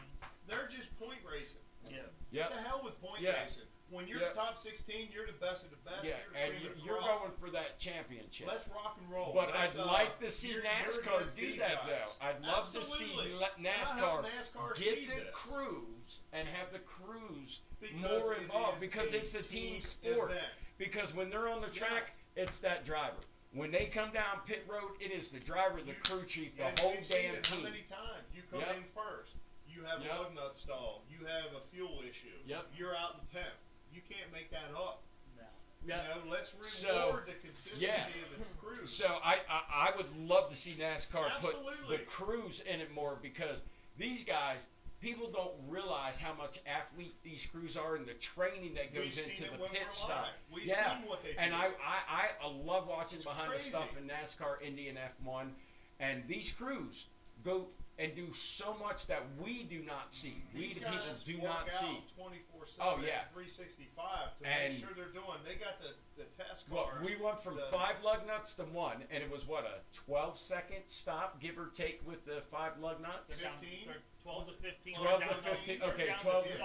they're just point racing. Yeah. Yep. To hell with point Yeah. racing. When you're Yeah. the top 16, you're the best of the best. Yeah, you're the and cream of the you're crop. going for that championship. Let's rock and roll. But Let's, I'd like to see you're NASCAR against do these that guys. though. I'd love to see Absolutely. let And I hope NASCAR NASCAR get sees the this. crews and have the crews Because more it involved is because it's a team team sport. event. Because when they're on the track, Yes. it's that driver. When they come down pit road, it is the driver, the crew chief, the And whole we've seen damn it how team. many times you come Yep. in first. You have Yep. a lug nut stall. You have a fuel issue. Yep. You're out in 10th. You can't make that up. No. Yeah. You know, let's So, reward the consistency yeah. of the crews. So I would love to see NASCAR put Absolutely. the crews in it more because these guys, people don't realize how much athlete these crews are and the training that goes We've seen into it the when pit we're stop. live. We've Yeah. seen what they And do. I love watching It's behind crazy. the stuff in NASCAR, Indy, and F1. And these crews go and do so much that we do not see. We These the people guys do work not out see. 24/7, Oh, yeah. 365 to And- make sure they're doing. They got the test Well, cars. we went from the- 5 lug nuts to 1, and it was what, a 12-second stop, give or take, with the 5 lug nuts? They're down- 15? they're 12 to 15. 12 they're to down 15, they're okay, down to 12 to-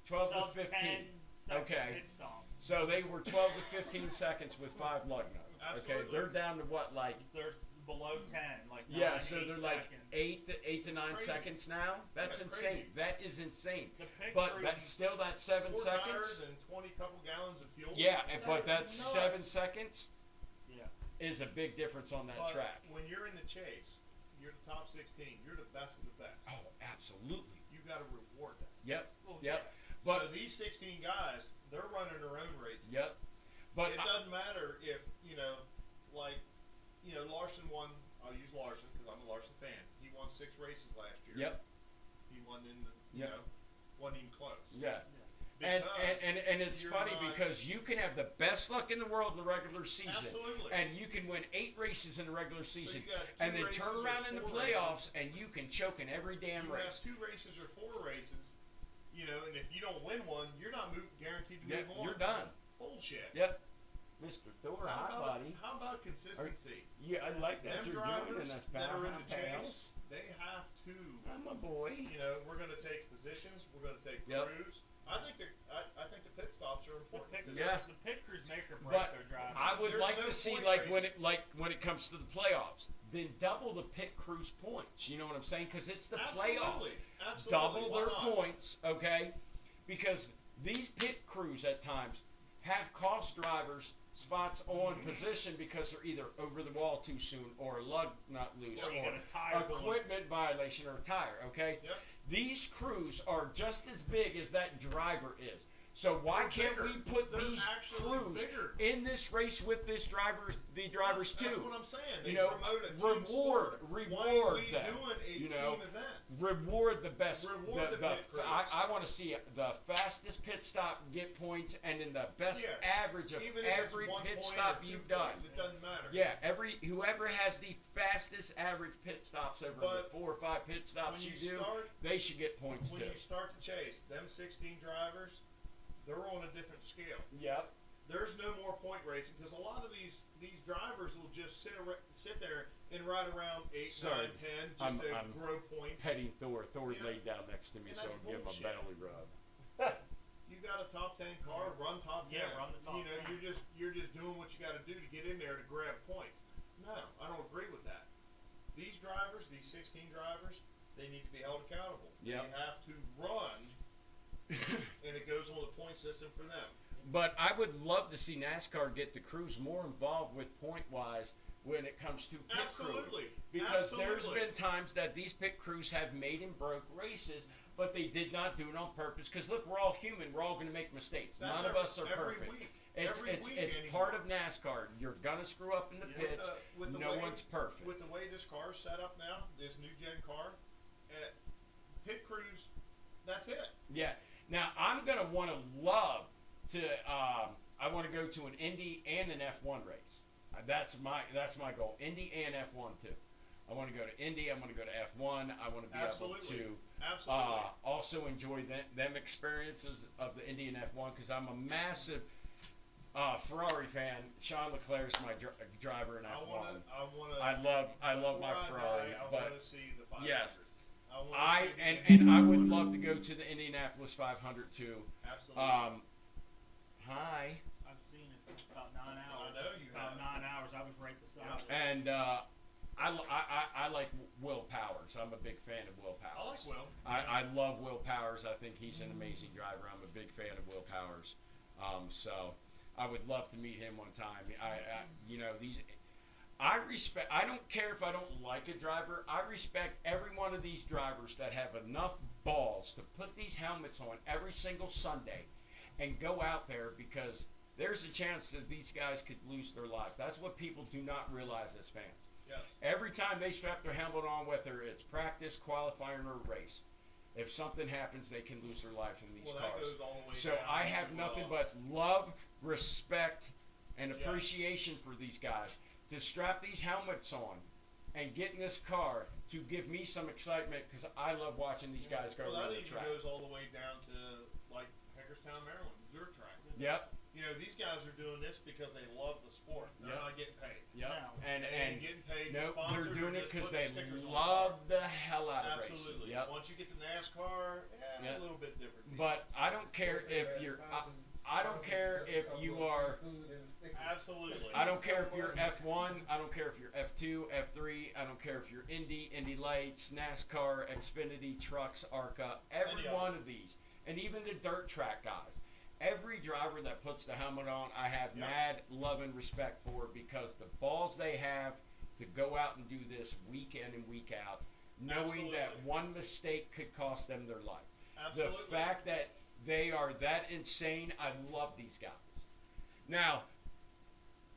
12 to sub 15. 10 second Okay. pit stop. So they were 12 to 15 seconds with 5 lug nuts. Okay, Absolutely. they're down to what, like, They're below 10, like yeah, 9, so 8 they're like seconds. 8 to 9 crazy. seconds now. That's Yeah, insane. crazy. That is insane. The pit But crew- that's still that 7 Four seconds. tires and 20 couple gallons of fuel. Yeah, and, That but is that's nuts. 7 seconds Yeah. is a big difference on that But track. when you're in the chase, you're the top 16. You're the best of the best. Oh, absolutely. You got to reward that. Yep. Well, Yep. So But these 16 guys, they're running their own races. yep. But It doesn't matter if, Larson won. I'll use Larson because I'm a Larson fan. He won 6 races last year. yep. He won in the, Yep. wasn't even close. Yeah. Because And it's you're funny not- because you can have the best luck in the world in the regular season. Absolutely. And you can win 8 races in the regular So season. you got 2 And then races turn or around in the 4 playoffs races. and you can choke in every damn You race. have 2 races or 4 races, and if you don't win one, you're not guaranteed to Yeah, move on. you're done. Bullshit. Yep. Mr. Thor, How hi, about, buddy. how about consistency? Yeah, I like that. Them You're drivers doing and that's that are in powerhouse the chase, pals. they have to. I'm a boy. We're going to take positions. We're going to take Yep. crews. I think the pit stops are The important. pit, to Yeah. this. the pit crews make or break But their drivers. I would There's like no to see point when it comes to the playoffs, then double the pit crews points. You know what I'm saying? Because it's the playoffs. Absolutely. Absolutely. Double Why their not? points, okay? Because these pit crews at times have cost drivers spots on Mm-hmm. position because they're either over the wall too soon or a lug nut loose Or you or got a tire balloon. equipment violation or a tire, okay? Yep. These crews are just as big as that driver is. So why They're can't bigger. we put They're these actually crews bigger. in this race with the drivers That's too? what I'm saying. They You know, promote a team reward sport. Why reward are we them. doing a You team know, event? reward the best. Reward the pit crews. I want to see the fastest pit stop get points, and then the best Yeah. average of Even every if it's 1 pit point stop or 2 you've done. points, it doesn't matter. Yeah, whoever has the fastest average pit stops over the But 4 or 5 pit stops when you you do, start- they should get points When too. you start to chase, them 16 drivers, they're on a different scale. Yep. There's no more point racing because a lot of these drivers will just sit there and ride around 8, Sorry. 9, 10 just I'm- to I'm grow points. Petting Thor. Thor's Yeah. laid down next to me, And so that's I'll give him a bullshit. belly rub. You got a top 10 car, run top 10. Yeah, run the top 10. You're just doing what you got to do to get in there to grab points. No, I don't agree with that. These drivers, these 16 drivers, they need to be held accountable. Yep. They have to run, and it goes on the point system for them. But I would love to see NASCAR get the crews more involved with point wise when it comes to pit Absolutely. crews. Because there's Absolutely. been times that these pit crews have made and broke races, but they did not do it on purpose. Because look, we're all human. We're all going to make mistakes. That's None of us are every perfect. Week. It's every it's week it's anymore. part of NASCAR. You're gonna screw up in the Yeah. pits. With the No way, one's perfect. With the way this car is set up now, this new gen car, pit crews, that's it. Yeah. Now I'm gonna want to love to. I want to go to an Indy and an F1 race. That's my goal. Indy and F1 too. I want to go to Indy. I want to go to F1. I want to be Absolutely. able to Absolutely. also enjoy them experiences of the Indy and F1 because I'm a massive Ferrari fan. Sean Leclerc's my driver in F1. I love my Ferrari, I but want to see the 500. yes. I wanna I see the and I would love to go to the Indianapolis 500 too. absolutely. Hi. I've seen it for about 9 hours. I know you About have. 9 hours. I was right beside it. And I like Will Powers. I'm a big fan of Will Powers. I like Will. I love Will Powers. I think he's an amazing driver. I'm a big fan of Will Powers. So I would love to meet him one time. You know, I respect. I don't care if I don't like a driver. I respect every one of these drivers that have enough balls to put these helmets on every single Sunday and go out there, because there's a chance that these guys could lose their life. That's what people do not realize as fans. Yes. Every time they strap their helmet on, whether it's practice, qualifying, or race, if something happens, they can lose their life in these Well, that cars. goes all the way So down I to, have nothing but love, respect, and Yeah. appreciation for these guys to strap these helmets on and get in this car to give me some excitement, because I love watching these guys go Well, that around the even track. goes all the way down to like Hagerstown, Maryland, dirt track. Yep, You know, these guys are doing this because they love the sport. They're Yep. not getting paid. yep. No. And They ain't getting paid. The nope, they're sponsors doing are it just because putting they stickers on the love car. the hell out of racing. Absolutely. Yep. Once you get to NASCAR, Yep. a little bit different. deal. But I don't care if you're. I don't care if you are. Absolutely. I don't care if you're F1. I don't care if you're F2, F3. I don't care if you're Indy Lights, NASCAR, Xfinity, Trucks, ARCA. Every Any of one of these, and even the dirt track guys. Every driver that puts the helmet on, I have Yep. mad love and respect for, because the balls they have to go out and do this week in and week out, knowing that Absolutely. one mistake could cost them their life. Absolutely. The fact that they are that insane, I love these guys. Now,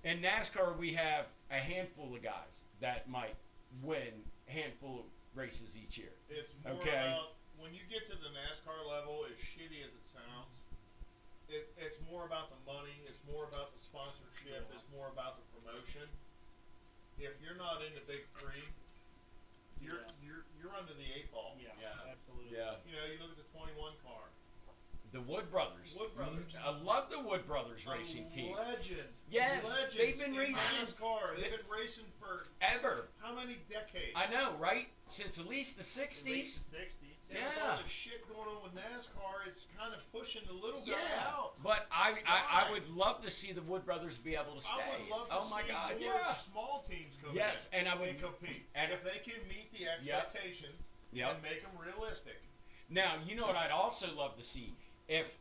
in NASCAR, we have a handful of guys that might win a handful of races each year. It's more Okay. about when you get to the NASCAR level, as shitty as it sounds, it's more about the money. It's more about the sponsorship. Yeah. It's more about the promotion. If you're not in the big three, you're Yeah. you're under the 8 ball. Yeah, Yeah. absolutely. Yeah. You know, you look at the 21 car. The Wood Brothers. Wood Brothers. I love the Wood Brothers racing team. Legend. Yes, Legends they've been in racing NASCAR. They've been racing for Ever. how many decades? I know, right? Since at least the At 60s. least the 60s. And with Yeah. all the shit going on with NASCAR, it's kind of pushing the little guy Yeah. out. But I Why? would love to see the Wood Brothers be able to stay. I would love to Oh my see God, more yeah. small teams come Yes, in and I would. and compete. and- if they can meet the Yep. expectations Yep. and make them realistic. Now, you know what I'd also love to see? If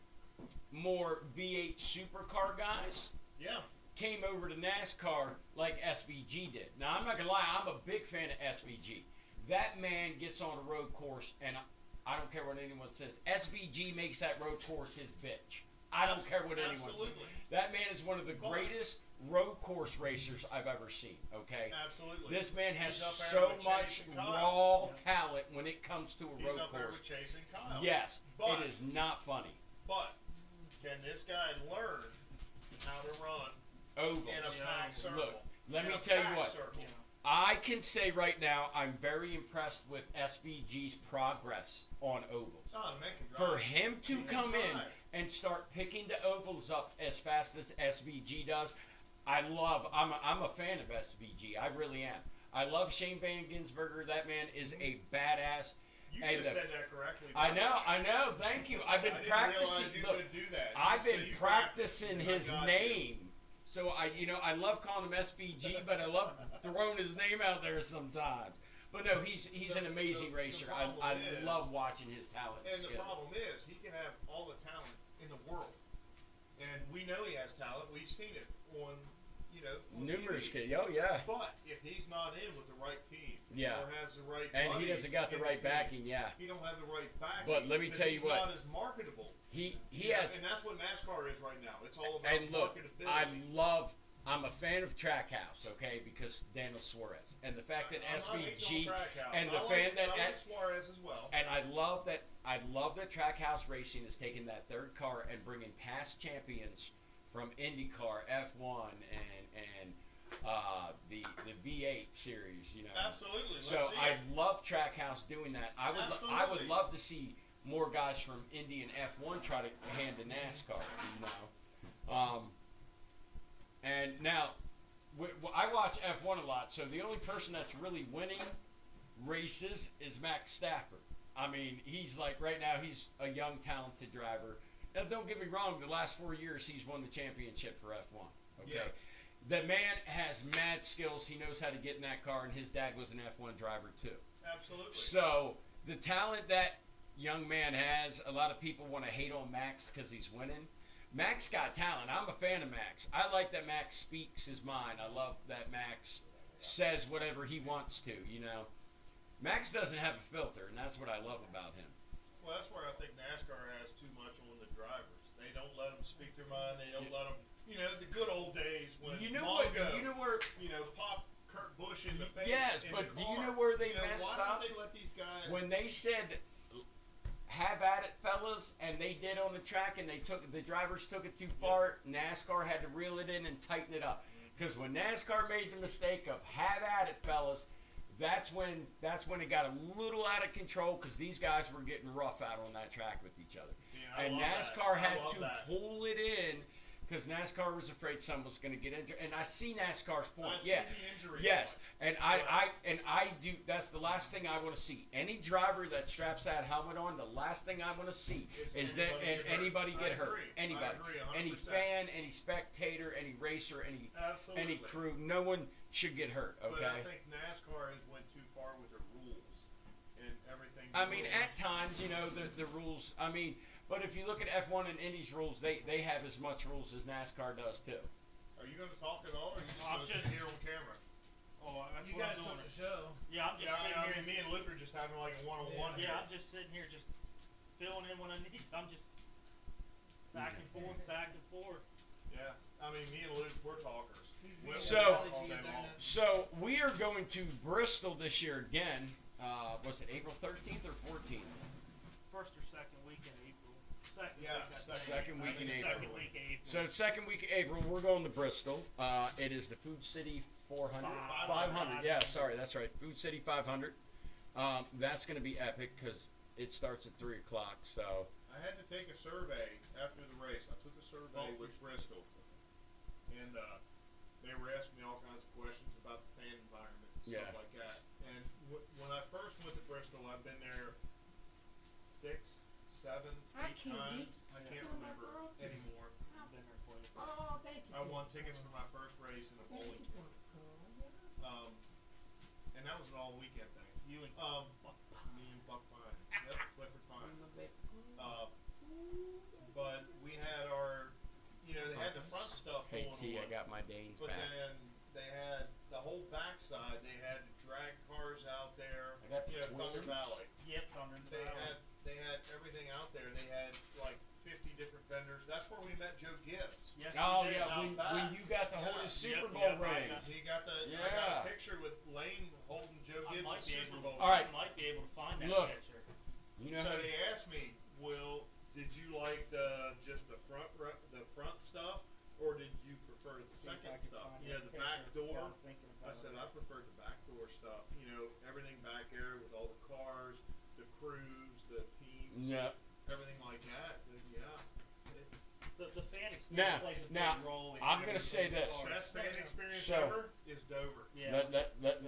more V8 supercar guys Yeah. came over to NASCAR like SVG did. Now, I'm not going to lie, I'm a big fan of SVG. That man gets on a road course, and I don't care what anyone says. SVG makes that road course his bitch. I don't care what anyone says. Absolutely. That man is one of the But- greatest road course racers I've ever seen, okay? Absolutely. This man has He's up there so with much Chase and Kyle. raw Yeah. talent when it comes to a He's road up there course. with Chase and Kyle. Yes, But- it is not funny. But can this guy learn how to run Ovals. in a Yeah. packed circle? Look, let In me a tell you packed what. circle. Yeah. I can say right now, I'm very impressed with SVG's progress on ovals. Oh, man can For drive. him to He can come in drive. and start picking the ovals up as fast as SVG does, I'm a fan of SVG. I really am. I love Shane Van Ginsberger. That man is a badass. You and just the- said that correctly. I didn't know. Thank you. I've you? been I didn't practicing. realize you Look, could do that. I've So been you practicing practiced. his I got you. name. So I love calling him SVG, but I love throwing his name out there sometimes. But no, he's an amazing The racer. problem I is- love watching his talent and And the skill. problem is, he can have all the talent in the world, and we know he has talent. We've seen it on, on Numerous TV. kids. Oh yeah. But if he's not in with the right team, Yeah. or has the right, And he buddies doesn't got the in right team, backing. Yeah. he don't have the right backing. But let me because tell you he's what. not as marketable. He You know, has. and that's what NASCAR is right now. It's all about And look, marketability. I'm a fan of Trackhouse, okay, because Daniel Suarez, and the fact that I'm not SVG, hating on Trackhouse. and the I fan like, that- I like Suarez as well. and I love that Trackhouse Racing is taking that third car and bringing past champions from IndyCar, F1, and the V8 series, you know. Absolutely. Let's So see I it. love Trackhouse doing that. I would Absolutely. love to see more guys from Indy and F1 try to hand to NASCAR. You know, So the only person that's really winning races is Max Stafford. I mean, he's like right now he's a young, talented driver. Now, don't get me wrong. The last 4 years he's won the championship for F1. Okay, Yeah. the man has mad skills. He knows how to get in that car, and his dad was an F1 driver too. Absolutely. So the talent that young man has, a lot of people want to hate on Max because he's winning. Max got talent. I'm a fan of Max. I like that Max speaks his mind. I love that Max says whatever he wants to, you know. Max doesn't have a filter, and that's what I love about him. Well, that's where I think NASCAR has too much on the drivers. They don't let them speak their mind. They don't let them, the good old days when You know what? Mongo, You know where? pop Kurt Busch in the face. Yes, in but the do you car. know where they Why messed don't up? they let these guys? When they said, "Have at it, fellas," and they did on the track, and the drivers took it too far. NASCAR had to reel it in and tighten it up. Because when NASCAR made the mistake of "Have at it, fellas," that's when it got a little out of control because these guys were getting rough out on that track with each other. See, I And love that. NASCAR I had love to that. pull it in because NASCAR was afraid someone was going to get injured. And I see NASCAR's point. I see Yeah. the injury Yes. point. And I do. That's the last thing I want to see. Any driver that straps that helmet on, the last thing I want to see is that anybody get hurt. I Anybody. agree, Any 100%. fan, any spectator, any racer, Absolutely. any crew. No one should get hurt. But Okay. I think NASCAR has went too far with their rules and everything. I mean, rules. at times, the rules. I mean, but if you look at F1 and Indy's rules, they have as much rules as NASCAR does too. Are you going to talk at all, or are you just I'm going to sit just- here on camera? Oh, that's You what guys I'm took doing. the show. Yeah, I'm just Yeah, sitting I here. mean, me and Luke are just having like a one-on-one Yeah. here. Yeah, I'm just sitting here, just filling in when I need. I'm just back and forth, back and forth. Yeah, I mean, me and Luke, we're talkers. We'll So- talk all day long. So we are going to Bristol this year again. Was it April 13th or 14th? First or second week in April. Second Yeah, week. I think. Second week in It's the April. Second week in April. So second week of April, we're going to Bristol. It is the Food City 400. 500. Yeah, sorry, that's right. Food City 500. That's going to be epic because it starts at 3 o'clock. So I had to take a survey after the race. I took a survey with Bristol, and they were asking me all kinds of questions about the fan environment and stuff Yeah. like that. And when I first went to Bristol, I've been there 6, 7, 8 times. I can't remember anymore. I've been there for you. Oh, thank you. I won tickets for my first race in a bowling tournament. And that was an all weekend thing. You and Me and Buck Pine. Yep, Clifford Pine. But we had they had the front stuff hey going T, I on. got my Danes But back. then they had the whole backside. They had drag cars out there. I got the Thunder twins. Valley. yep, Thunder in the They Valley. had everything out there. They had like 50 different vendors. That's where we met Joe Gibbs. Yes, Oh we did. yeah, out when, back. when you got to hold Yeah. his Super Yep, Bowl yep, ring. right. He got I got Yeah. a picture with Lane holding Joe I Gibbs' might be Super able. Bowl. All right. I might be able to find that Look. picture. You know, So they asked me, Will, did you like just the front stuff, or did you prefer the See if I second can stuff? find You know, that the back picture. Yeah, door. I'm thinking I about said it. I preferred the back door stuff. Everything back there with all the cars, the crews, the teams, yeah. everything like that. Yeah. The fan Now- experience plays a big now, role. In I'm gonna everything say as this. far as- Best fan experience So- ever is Dover. Yeah.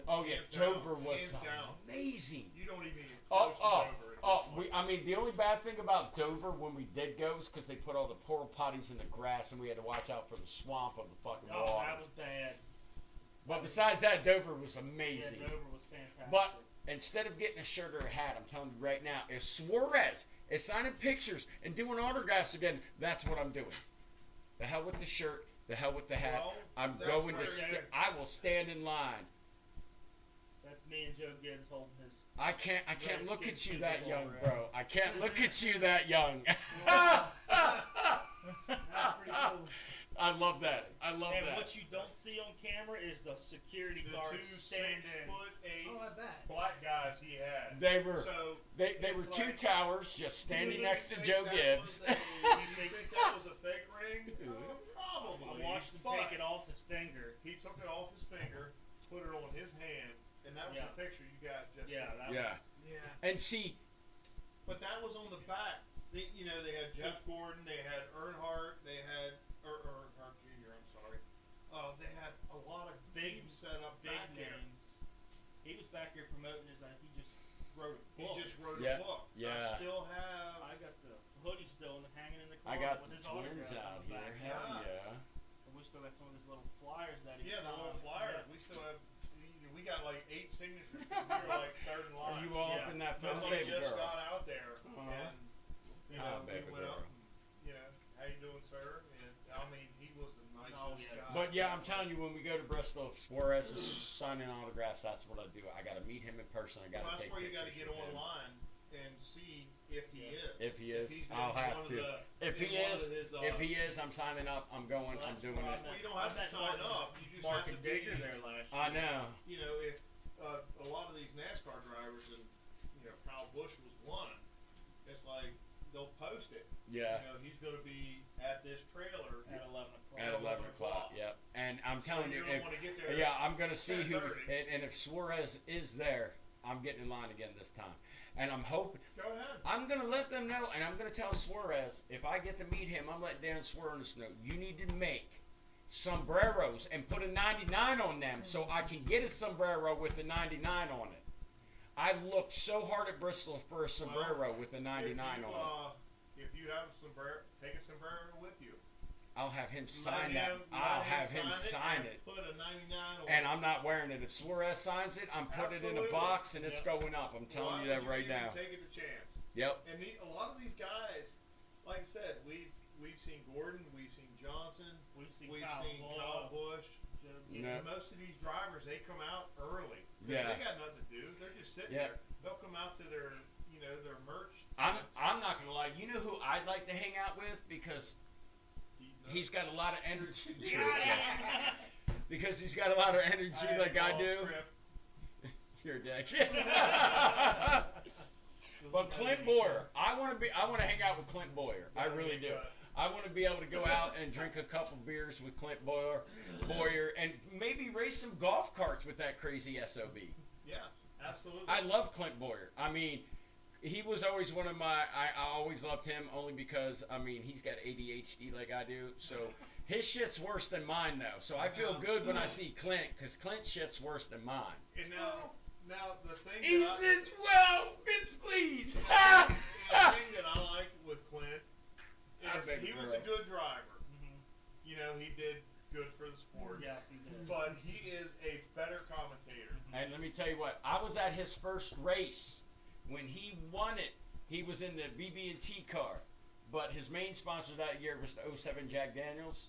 Oh yeah, Hands down, Dover was hands down. amazing. You don't even get Oh, close to oh, Dover. It's oh! just We, like- I mean, the only bad thing about Dover when we did go is because they put all the porta potties in the grass, and we had to watch out for the swamp of the fucking Oh, water. that was bad. But besides that, Dover was amazing. Yeah, Dover was fantastic. But instead of getting a shirt or a hat, I'm telling you right now, if Suarez is signing pictures and doing autographs again, that's what I'm doing. The hell with the shirt. The hell with the hat. Well, I'm that's going to. where- I will stand in line. That's me and Joe Gibbs holding his. I can't look at Redskins you Super that Bowl young, ring. bro. I can't look at you that young. That's pretty cool. I love that. I love And that. what you don't see on camera is the security the guards two standing. 6'8" Oh, I bet. black guys he had. They were So they were it's two like- towers just standing you next to think Joe that Gibbs. was you think that was a fake ring? Probably. I watched him but take it off his finger. He took it off his finger, put it on his hand, and that was Yeah. the picture you got just. Yeah, that Yeah. was. Yeah. And see, But that was on the back. They had Jeff Gordon, they had Earnhardt, they had Earnhardt Jr. I'm sorry. They had a lot of Big- teams set up big back there. names. He was back here promoting his. He just wrote a He book. just wrote Yeah, a book. yeah. I still have. I got the hoodie still hanging in the I closet got with the his twins autograph out on the here. back. Hell Yes. yeah. And we still got some of his little flyers that he Yeah, the signed. little flyer. Yeah. We still have. We got like 8 signatures. 'Cause we were like third in line. Are you all Yeah. up in that film, Somebody baby just girl? got out there, Uh-huh. and you Ah, know, we baby went up. girl. And, you know, how you doing, sir? And I mean, he was the nicest Oh, yeah. guy. But yeah, I'm telling you, when we go to Bristol, if Suarez is signing autographs, that's what I do. I got to meet him in person. I got to Well, that's take where you got to pictures get with him. online and see if he Yeah. is. If he is, he's in I'll have one of to. the- If in he one is, of his, if he is, I'm signing up. I'm going. Well, I'm that's doing what I it. Well, you don't I have to met sign Mark- up. You just Mark have to and Digger be. there last year. I know. You know, if a lot of these NASCAR drivers, and you know, Kyle Busch was one. It's like they'll post it. Yeah. You know, he's going to be at this trailer. At 11 o'clock. At 11 o'clock. Yep. And I'm telling so you, you're gonna if, want to get there. yeah, I'm gonna see who. 10:30. And if Suarez is there, I'm getting in line again this time. And I'm hoping. Go ahead. I'm gonna let them know, and I'm gonna tell Suarez if I get to meet him, I'm letting Darren Suarez know. You need to make sombreros and put a 99 on them so I can get a sombrero with a 99 on it. I looked so hard at Bristol for a sombrero with a 99 on it. If you have a sombrero, take a sombrero with you. I'll have him Let sign that. him- let I'll have him and sign it. Put a 99 on And it. I'm not wearing it. If Suarez signs it, I'm putting it in a Absolutely. box and it's Yep. going up. I'm telling Why you that would right even now. Take it a chance. Yep. And a lot of these guys, like I said, we've seen Gordon, we've seen Johnson, We've seen we've Kyle seen Busch, Kyle Busch. Joe You No. know, most of these drivers, they come out early. 'Cause Yeah. They got nothing to do. They're just sitting Yeah. there. They'll come out to their, their merch. I'm tents. not gonna lie. You know who I'd like to hang out with because he's got a lot of energy. Because he's got a lot of energy had like I ball do. script. You're a dick. But Clint Boyer, I want to hang out with Clint Boyer. I That'd really be do. good. I want to be able to go out and drink a couple beers with Clint Boyer, and maybe race some golf carts with that crazy SOB. Yes, absolutely. I love Clint Boyer. I mean, he was always one of my. I always loved him only because he's got ADHD like I do. So his shit's worse than mine though. So I feel good when I see Clint because Clint's shit's worse than mine. And now the thing He that says, "Well, bitch, please." the thing that I liked with Clint I is bet he was girl. a good driver. Mhm. You know, he did good for the sport. Yes, he did. But he is a better commentator. And let me tell you what, I was at his first race when he won it. He was in the BB&T car, but his main sponsor that year was the 07 Jack Daniels.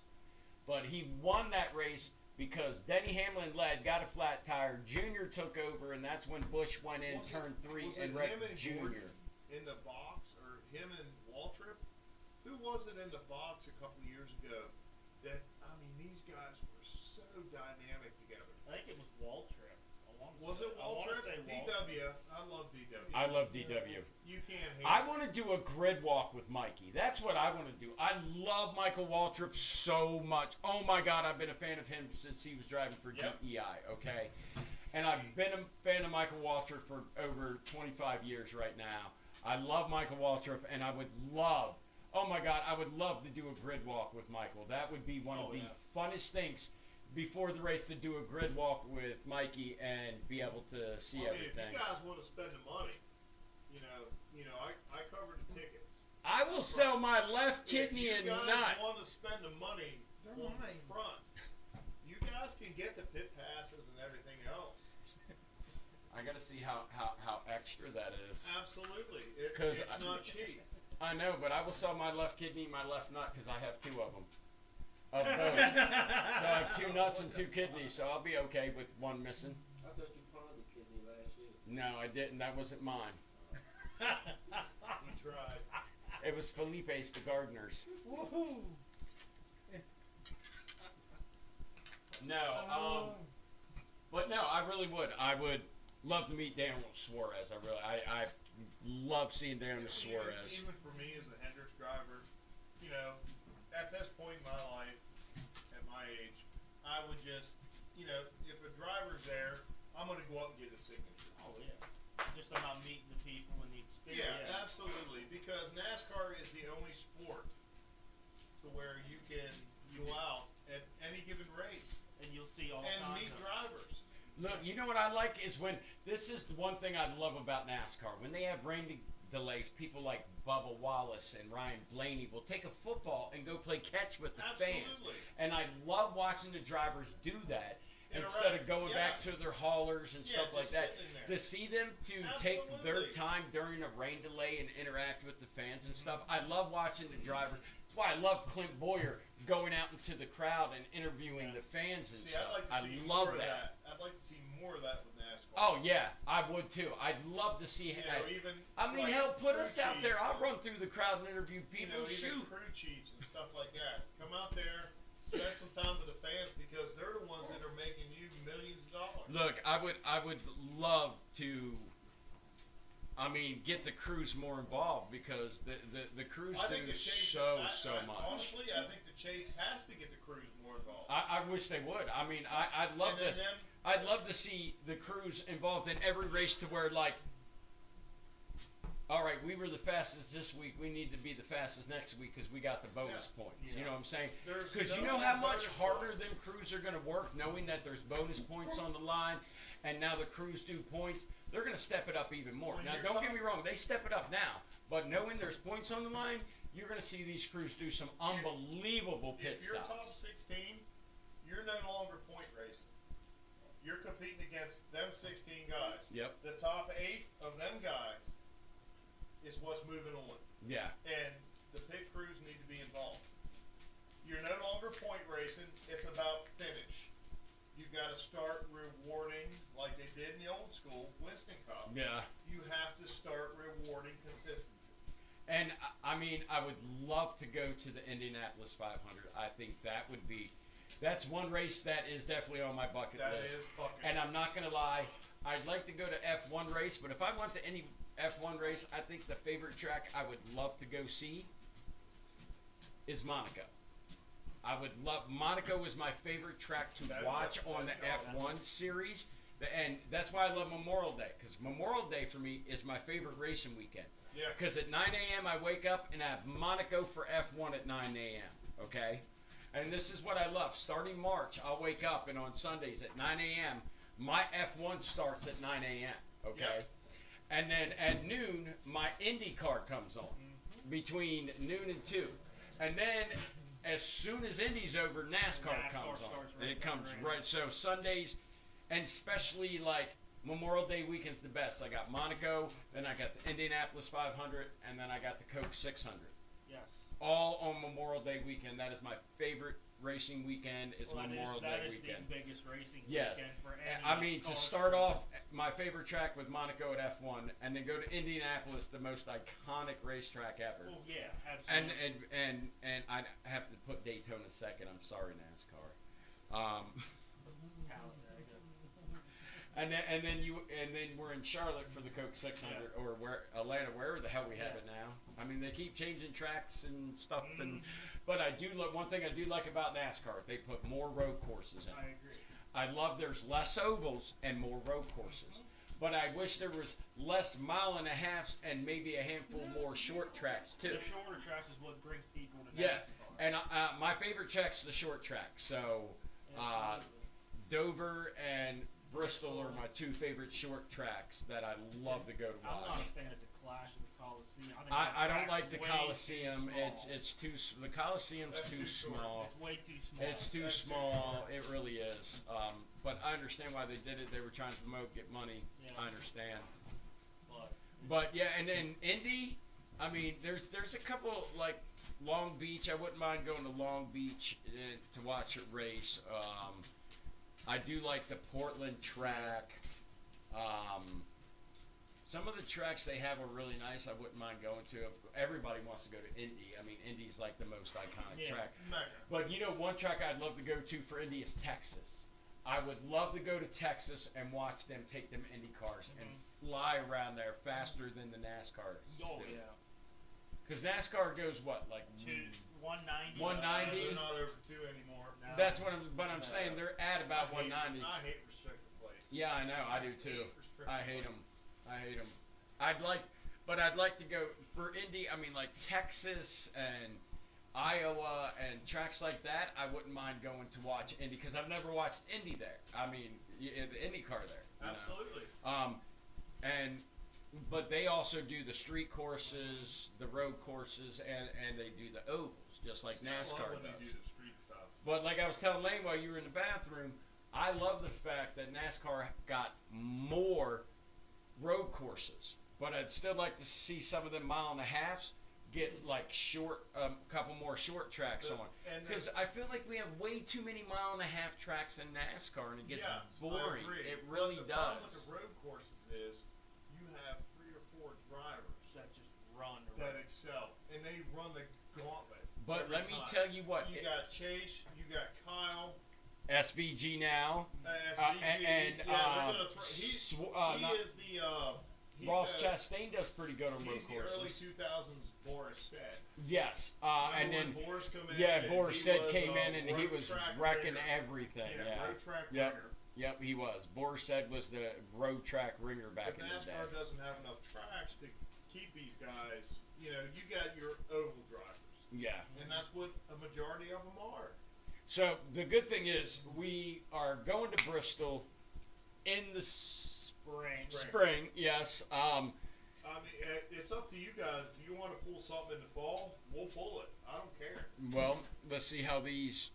But he won that race because Denny Hamlin led, got a flat tire. Junior took over, and that's when Bush went in, Was it- turned 3, was and it wrecked him and Junior. Gordon in the box, or him and Waltrip? Who was it in the box a couple years ago? That these guys were so dynamic together. I think it was Waltrip. Was it I wanna Waltrip? say DW. I love DW. I love DW. You can't hate. I want to do a grid walk with Mikey. That's what I want to do. I love Michael Waltrip so much. Oh my God, I've been a fan of him since he was driving for Yep. GEI. Okay, and I've been a fan of Michael Waltrip for over 25 years right now. I love Michael Waltrip, and I would love. Oh my God, I would love to do a grid walk with Michael. That would be one of the funnest things before the race to do a grid walk with Mikey and be able to see If everything. you guys want to spend the money, I covered the tickets. I will sell my left kidney if and you guys nut. want to spend the money They're on mine. the front, you guys can get the pit passes and everything else. I gotta see how extra that is. Absolutely, 'Cause it's not cheap. I know, but I will sell my left kidney and my left nut because I have 2 of them. Of both. So I have 2 nuts and 2 kidneys, so I'll be okay with one missing. I thought you pawned the kidney last year. No, I didn't. That wasn't mine. We tried. It was Felipe's, the gardener's. Woohoo! No, but no, I really would. I would love to meet Daniel Suarez. I love seeing Daniel Suarez. Even for me as a Hendricks driver, at this point in my life, at my age, I would just, if a driver's there, I'm going to go up and get a signature. Oh yeah. Just about meeting the people and the experience. Yeah, absolutely. Because NASCAR is the only sport to where you can go out at any given race And you'll see all and kinds meet of drivers. Look, you know what I like is when this is the one thing I love about NASCAR. When they have rain delays, people like Bubba Wallace and Ryan Blaney will take a football and go play catch with the fans. Absolutely. And I love watching the drivers do that instead of going back Yes. to their haulers and Yeah, stuff like just that. sitting in there. To see them to take their Absolutely. time during a rain delay and interact with the fans and stuff. I love watching the drivers. That's why I love Clint Boyer going out into the crowd and interviewing the fans and See, stuff. I'd like to see love more of that. I'd like to see more of that with NASCAR. Oh yeah, I would too. I'd love to see. You know, even I mean, like hell, put crew us out there. chiefs I'll and- run through the crowd and interview You people. know, even Shoot. crew chiefs and stuff like that. Come out there, spend some time with the fans because they're the ones that are making you millions of dollars. Look, I would love to. I mean, get the crews more involved because the crews I do think the Chase, so I- much. Honestly, I think the Chase has to get the crews more involved. I wish they would. I mean, I'd love and to. then them, I'd love to see the crews involved in every race to where like, all right, we were the fastest this week. We need to be the fastest next week because we got the bonus Yes. points. Yeah. You know what I'm saying? there's Because no you know how much bonus harder points. them crews are going to work knowing that there's bonus points on the line, and now the crews do points. They're going to step it up even more. When Now, you're don't get talking- me wrong; they step it up now, but knowing there's points on the line, you're going to see these crews do some unbelievable pit If you're stops. top 16, you're no longer point racing. You're competing against them 16 guys. Yep. The top 8 of them guys is what's moving on. Yeah. And the pit crews need to be involved. You're no longer point racing, it's about finish. You've got to start rewarding, like they did in the old school, Winston Cup. Yeah. You have to start rewarding consistency. And I mean, I would love to go to the Indianapolis 500. I think that would be, that's one race that is definitely on my bucket That list. is bucket. And I'm not gonna lie, I'd like to go to F1 race, but if I went to any F1 race, I think the favorite track I would love to go see is Monaco. I would love Monaco is my favorite track to That's watch a- on the that's- F1 series, and that's why I love Memorial Day because Memorial Day for me is my favorite racing weekend. Yeah. Because at 9 a.m. I wake up and I have Monaco for F1 at 9 a.m. Okay? And this is what I love. Starting March, I'll wake up and on Sundays at 9 a.m. my F1 starts at 9 a.m. Okay? Yep. And then at noon, my Indy car comes on between noon and 2. And then as soon as Indy's over, NASCAR NASCAR comes on. starts And right it comes then, right. So Sundays, and especially like Memorial Day weekend's the best. I got Monaco, then I got the Indianapolis 500, and then I got the Coke 600. Yes. All on Memorial Day weekend. That is my favorite racing weekend. Is Well, Memorial that Day is weekend. the biggest racing Yes. weekend for any I mean, to car start sport. off, my favorite track with Monaco at F1, and then go to Indianapolis, the most iconic racetrack ever. Well, yeah, And absolutely. and I have to put Daytona second. I'm sorry, NASCAR. Talladega. And then we're in Charlotte for the Coke 600 or where Atlanta, wherever the hell we have it now. I mean, they keep changing tracks and stuff, but I do look. One thing I do like about NASCAR, they put more road courses in. I agree. I love there's less ovals and more road courses. But I wish there was less mile and a halves and maybe a handful more short tracks too. The shorter tracks is what brings people to Yeah, NASCAR. and my favorite track's the short track. So Absolutely. Dover and Bristol are my two favorite short tracks that I love to go to I'm not watch. a fan of the Clash of the Coliseum. think I that don't track's like the way Coliseum. too small. It's too the Coliseum's That's too too short. small. It's way too small. It's too That's too small. short. It really is. But I understand why they did it. They were trying to promote, get money. Yeah. I understand. But But yeah, and then Indy, I mean, there's a couple like Long Beach. I wouldn't mind going to Long Beach to watch it race. I do like the Portland track. Some of the tracks they have are really nice. I wouldn't mind going to. Everybody wants to go to Indy. I mean, Indy's like the most iconic Yeah. track. Mecca. But you know, one track I'd love to go to for Indy is Texas. I would love to go to Texas and watch them take them Indy cars and fly around there faster than the NASCAR. oh yeah, Because NASCAR goes what, like 190. 190? They're not over 2 anymore. No. That's what I'm saying. They're at about I hate- 190. I hate restricted places. Yeah, I know. I do too. restricted I hate places. them. I hate them. I'd like to go for Indy. I mean, like Texas and Iowa and tracks like that, I wouldn't mind going to watch Indy because I've never watched Indy there. I mean, the IndyCar there. You know? Absolutely. But they also do the street courses, the road courses, and they do the ovals, just like See, I love NASCAR when they does. do the street stuff. But like I was telling Lane while you were in the bathroom, I love the fact that NASCAR got more road courses. But I'd still like to see some of them mile and a halves get like short, couple more short tracks on. Because I feel like we have way too many mile and a half tracks in NASCAR, and it gets yes, boring. I agree. It really but the does. problem with the road courses is you have 3 or 4 drivers That just run. that excel, and they run the gauntlet. But every let me time. tell you what, You got Chase, you got Kyle, SVG now, SVG. and yeah, they're gonna he not- is the he's Ross the, Chastain does pretty good on road He's the early courses. 2000s Boris said. Yes, and then Boris come in. yeah, and Boris he said was, came in and he road was track wrecking ringer. everything. Yeah, Yeah, road track Yep. ringer. Yep, he was. Boris said was the road track ringer back But in the day. NASCAR doesn't have enough tracks to keep these guys. You know, you got your oval drivers, Yeah. and that's what a majority of them are. So the good thing is we are going to Bristol in the Spring. spring. Yes. I mean, it's up to you guys. If you want to pull something in the fall, we'll pull it. I don't care. Well, let's see how these.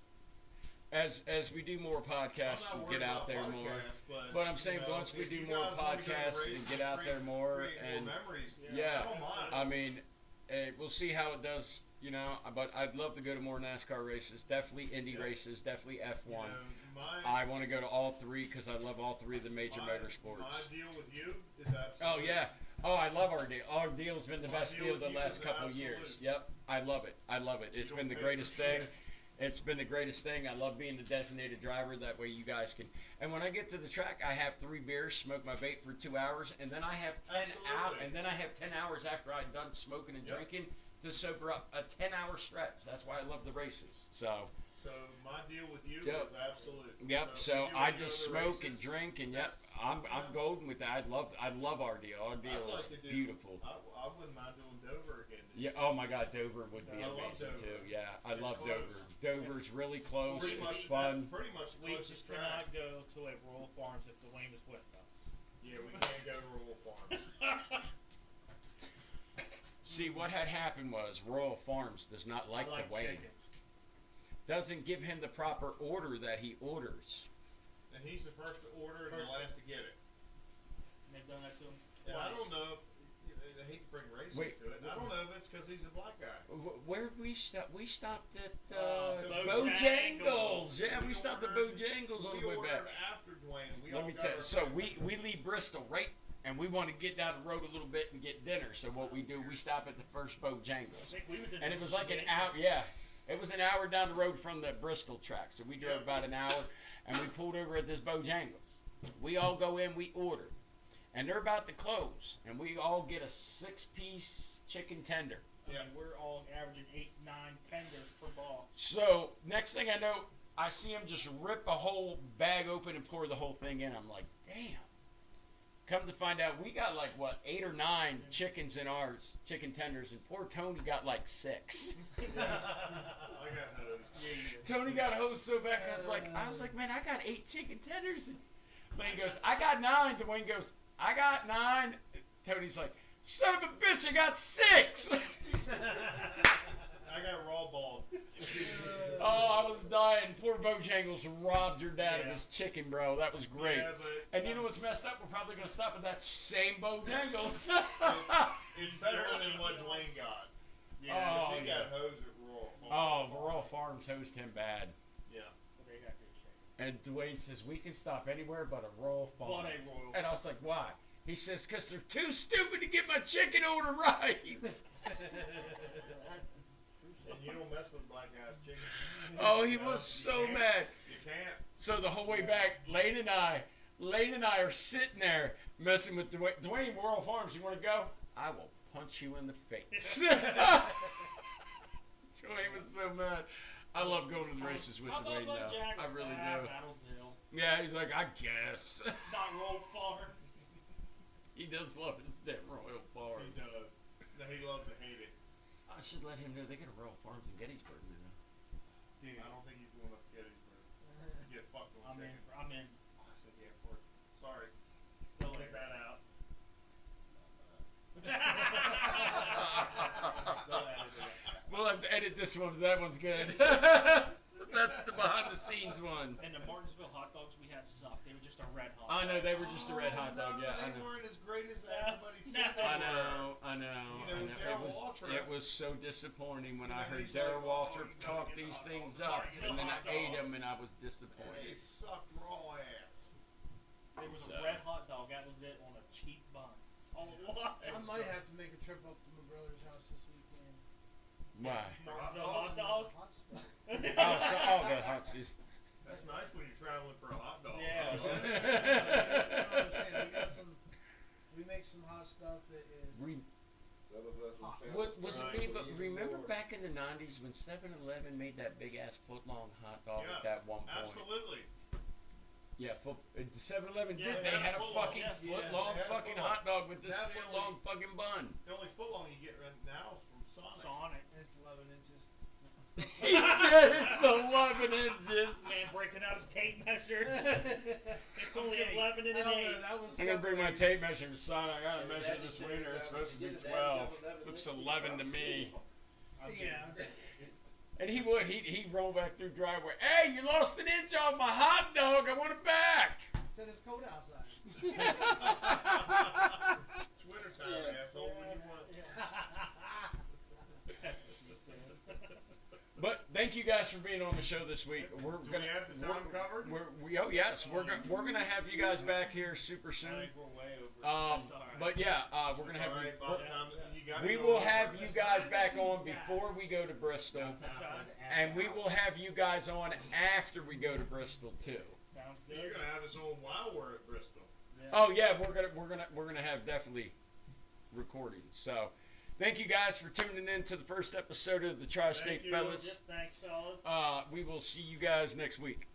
As we do more podcasts I'm and not get worried out there about more. podcasts, But I'm saying you know, once we if do you more guys wanna go to podcasts races and get out there create more and memories. yeah. I don't mind. I mean, we'll see how it does, you know. But I'd love to go to more NASCAR races. Definitely Indy Yeah. races. Definitely F1. You know, I want to go to all three because I love all three of the major my motorsports. My deal with you is absolutely. Oh yeah. Oh, I love our deal. Our deal's been the My best deal deal with the you last is couple of absolute. years. Yep. I love it. I love it. You It's don't been the pay greatest for thing. shit. It's been the greatest thing. I love being the designated driver. That way you guys can. And when I get to the track, I have 3 beers, smoke my vape for 2 hours, and then I have 10 hours. Absolutely. And then I have 10 hours after I'm done smoking and Yep. drinking to sober up. A 10-hour stretch. That's why I love the races. So. So my deal with you Yep. is absolute. Yep. if So you do I any just other smoke and races, drink, and yep, that's- I'm golden with that. I love our deal. Our I'd deal like is to do, beautiful. I wouldn't mind doing Dover again. this Yeah. year. Oh my God, Dover would be I love amazing Dover. too. Yeah, I It's love close. Dover. Dover's really close. Pretty It's much, fun. That's pretty much the We closest just track. cannot go to a Royal Farms if Dwayne is with us. Yeah, we can't go to Royal Farms. See, what had happened was Royal Farms does not like I like the Wayne. chicken. Doesn't give him the proper order that he orders. And he's the first to order and the First. last to get it. And they've done that to him And I twice. don't know if, I hate to bring racism Wait. to it. I don't know if it's because he's a black guy. Where we stop? We stopped at Bojangles. Bojangles. Yeah, we stopped at Bojangles on We the way back. ordered after Dwayne. We Let all me got tell you. our So food. we leave Bristol, right? And we want to get down the road a little bit and get dinner. So what we do, we stop at the first I Bojangles. think we was in And it was like an Virginia. hour. Yeah, it was an hour down the road from the Bristol track. So we drove Yeah. about an hour, and we pulled over at this Bojangles. We all go in, we order, and they're about to close, and we all get a 6-piece chicken tender. I Yeah. mean, we're all averaging 8, 9 tenders per ball. So next thing I know, I see him just rip a whole bag open and pour the whole thing in. I'm like, damn. Come to find out, we got like what 8 or 9 chickens in ours, chicken tenders, and poor Tony got like 6. I got hosed. Tony got hosed so bad. I was like, man, I got 8 chicken tenders. And Dwayne goes, I got 9. Dwayne goes, I got 9. Tony's like, son of a bitch, I got 6. I got raw balled. Oh, I was dying. Poor Bojangles robbed your dad of Yeah. his chicken, bro. That was great. Yeah, but And you know what's messed up? We're probably going to stop at that same Bojangles. it's better than what Dwayne got. Oh, Because he yeah. got hosed at Royal Oh, Farms. Royal Farms host him bad. Yeah. But they got good chicken. And Dwayne says, we can stop anywhere but a Royal Farm. But a Royal And I was like, why? He says, because they're too stupid to get my chicken order right. And you don't mess with black guy's chicken. Oh, he No, was you so can't. mad. You can't. So the whole way back, Lane and I are sitting there messing with Dwayne. Dwayne, Royal Farms, you want to go? I will punch you in the face. Dwayne was so mad. I love going to the races with How about Dwayne now. I Bojangles? really Ah, do. Battleville. Yeah, he's like, I guess. It's not Royal Farms. He does love his damn Royal Farms. He does. No, he loves to hate it. I should let him know they got a Royal Farms in Gettysburg now. Dude, I don't think he's going up to Gettysburg. Get fucked on I'm in. chicken. I'm in. Oh, I said the airport. Sorry. Go Take there. that out. Go edit it. We'll have to edit this one, but that one's good. That's the behind the scenes one. And the Martinsville hot dogs we had sucked. They were just a red hot. I know dog. they were just a red hot dog. Yeah, I They know. weren't as great as No. everybody said they I were. know. You know, Darryl Waltrip. It was so disappointing when I And heard he's Darryl like, Waltrip you gotta talk get the these hot things dogs. up, You gotta and then I get the ate hot them, dogs. and I was And disappointed. they sucked raw ass. There was So. a red hot dog. That was it on a cheap bun. That's all it was. I might have to make a trip up to my brother's house this weekend. Why? Martinsville Hot hot dog. Hot stuff. Oh, the hot seas. That's nice when you're traveling for a hot dog. Yeah. You don't understand, we make some hot stuff that is. Some of us in Hot. town. What was it Right. me? so But even remember more. back in the '90s when 7-Eleven made that big ass foot long hot dog Yes, at that one point? absolutely. Yeah, the 7-Eleven Yeah, did. they They had had a a foot-long, fucking yeah. foot long They had a fucking foot-long. hot dog with this Now the foot only- long fucking bun. The only footlong you get right now is from Sonic. Sonic. And it's 11 inches. He said it's 11 inches. Man breaking out his tape measure. It's only Okay, 11 and I an don't 8. know, that was I'm gonna bring my Scott tape measure, son. I gotta And measure Daddy this said wiener. that It's supposed to be when you get 12. that double Looks level, 11 to me. Yeah. And he would. He'd roll back through driveway. Hey, you lost an inch off my hot dog. I want it back. Said it's cold outside. It's wintertime, asshole. What do you want? But thank you guys for being on the show this week. We're Do gonna we have the time covered? oh yes, we're gonna have you guys back here super I soon. think we're way over. But yeah, we're gonna It's have all right, by the time you gotta we go will over have it. you guys back on before we go to Bristol, and we will have you guys on after we go to Bristol too. Sounds You're good. gonna have us on while we're at Bristol. Yeah. Oh yeah, we're gonna have definitely recording. So thank you guys for tuning in to the first episode of the Tri-State Thank you. Fellas. Yep, thanks, fellas. We will see you guys next week.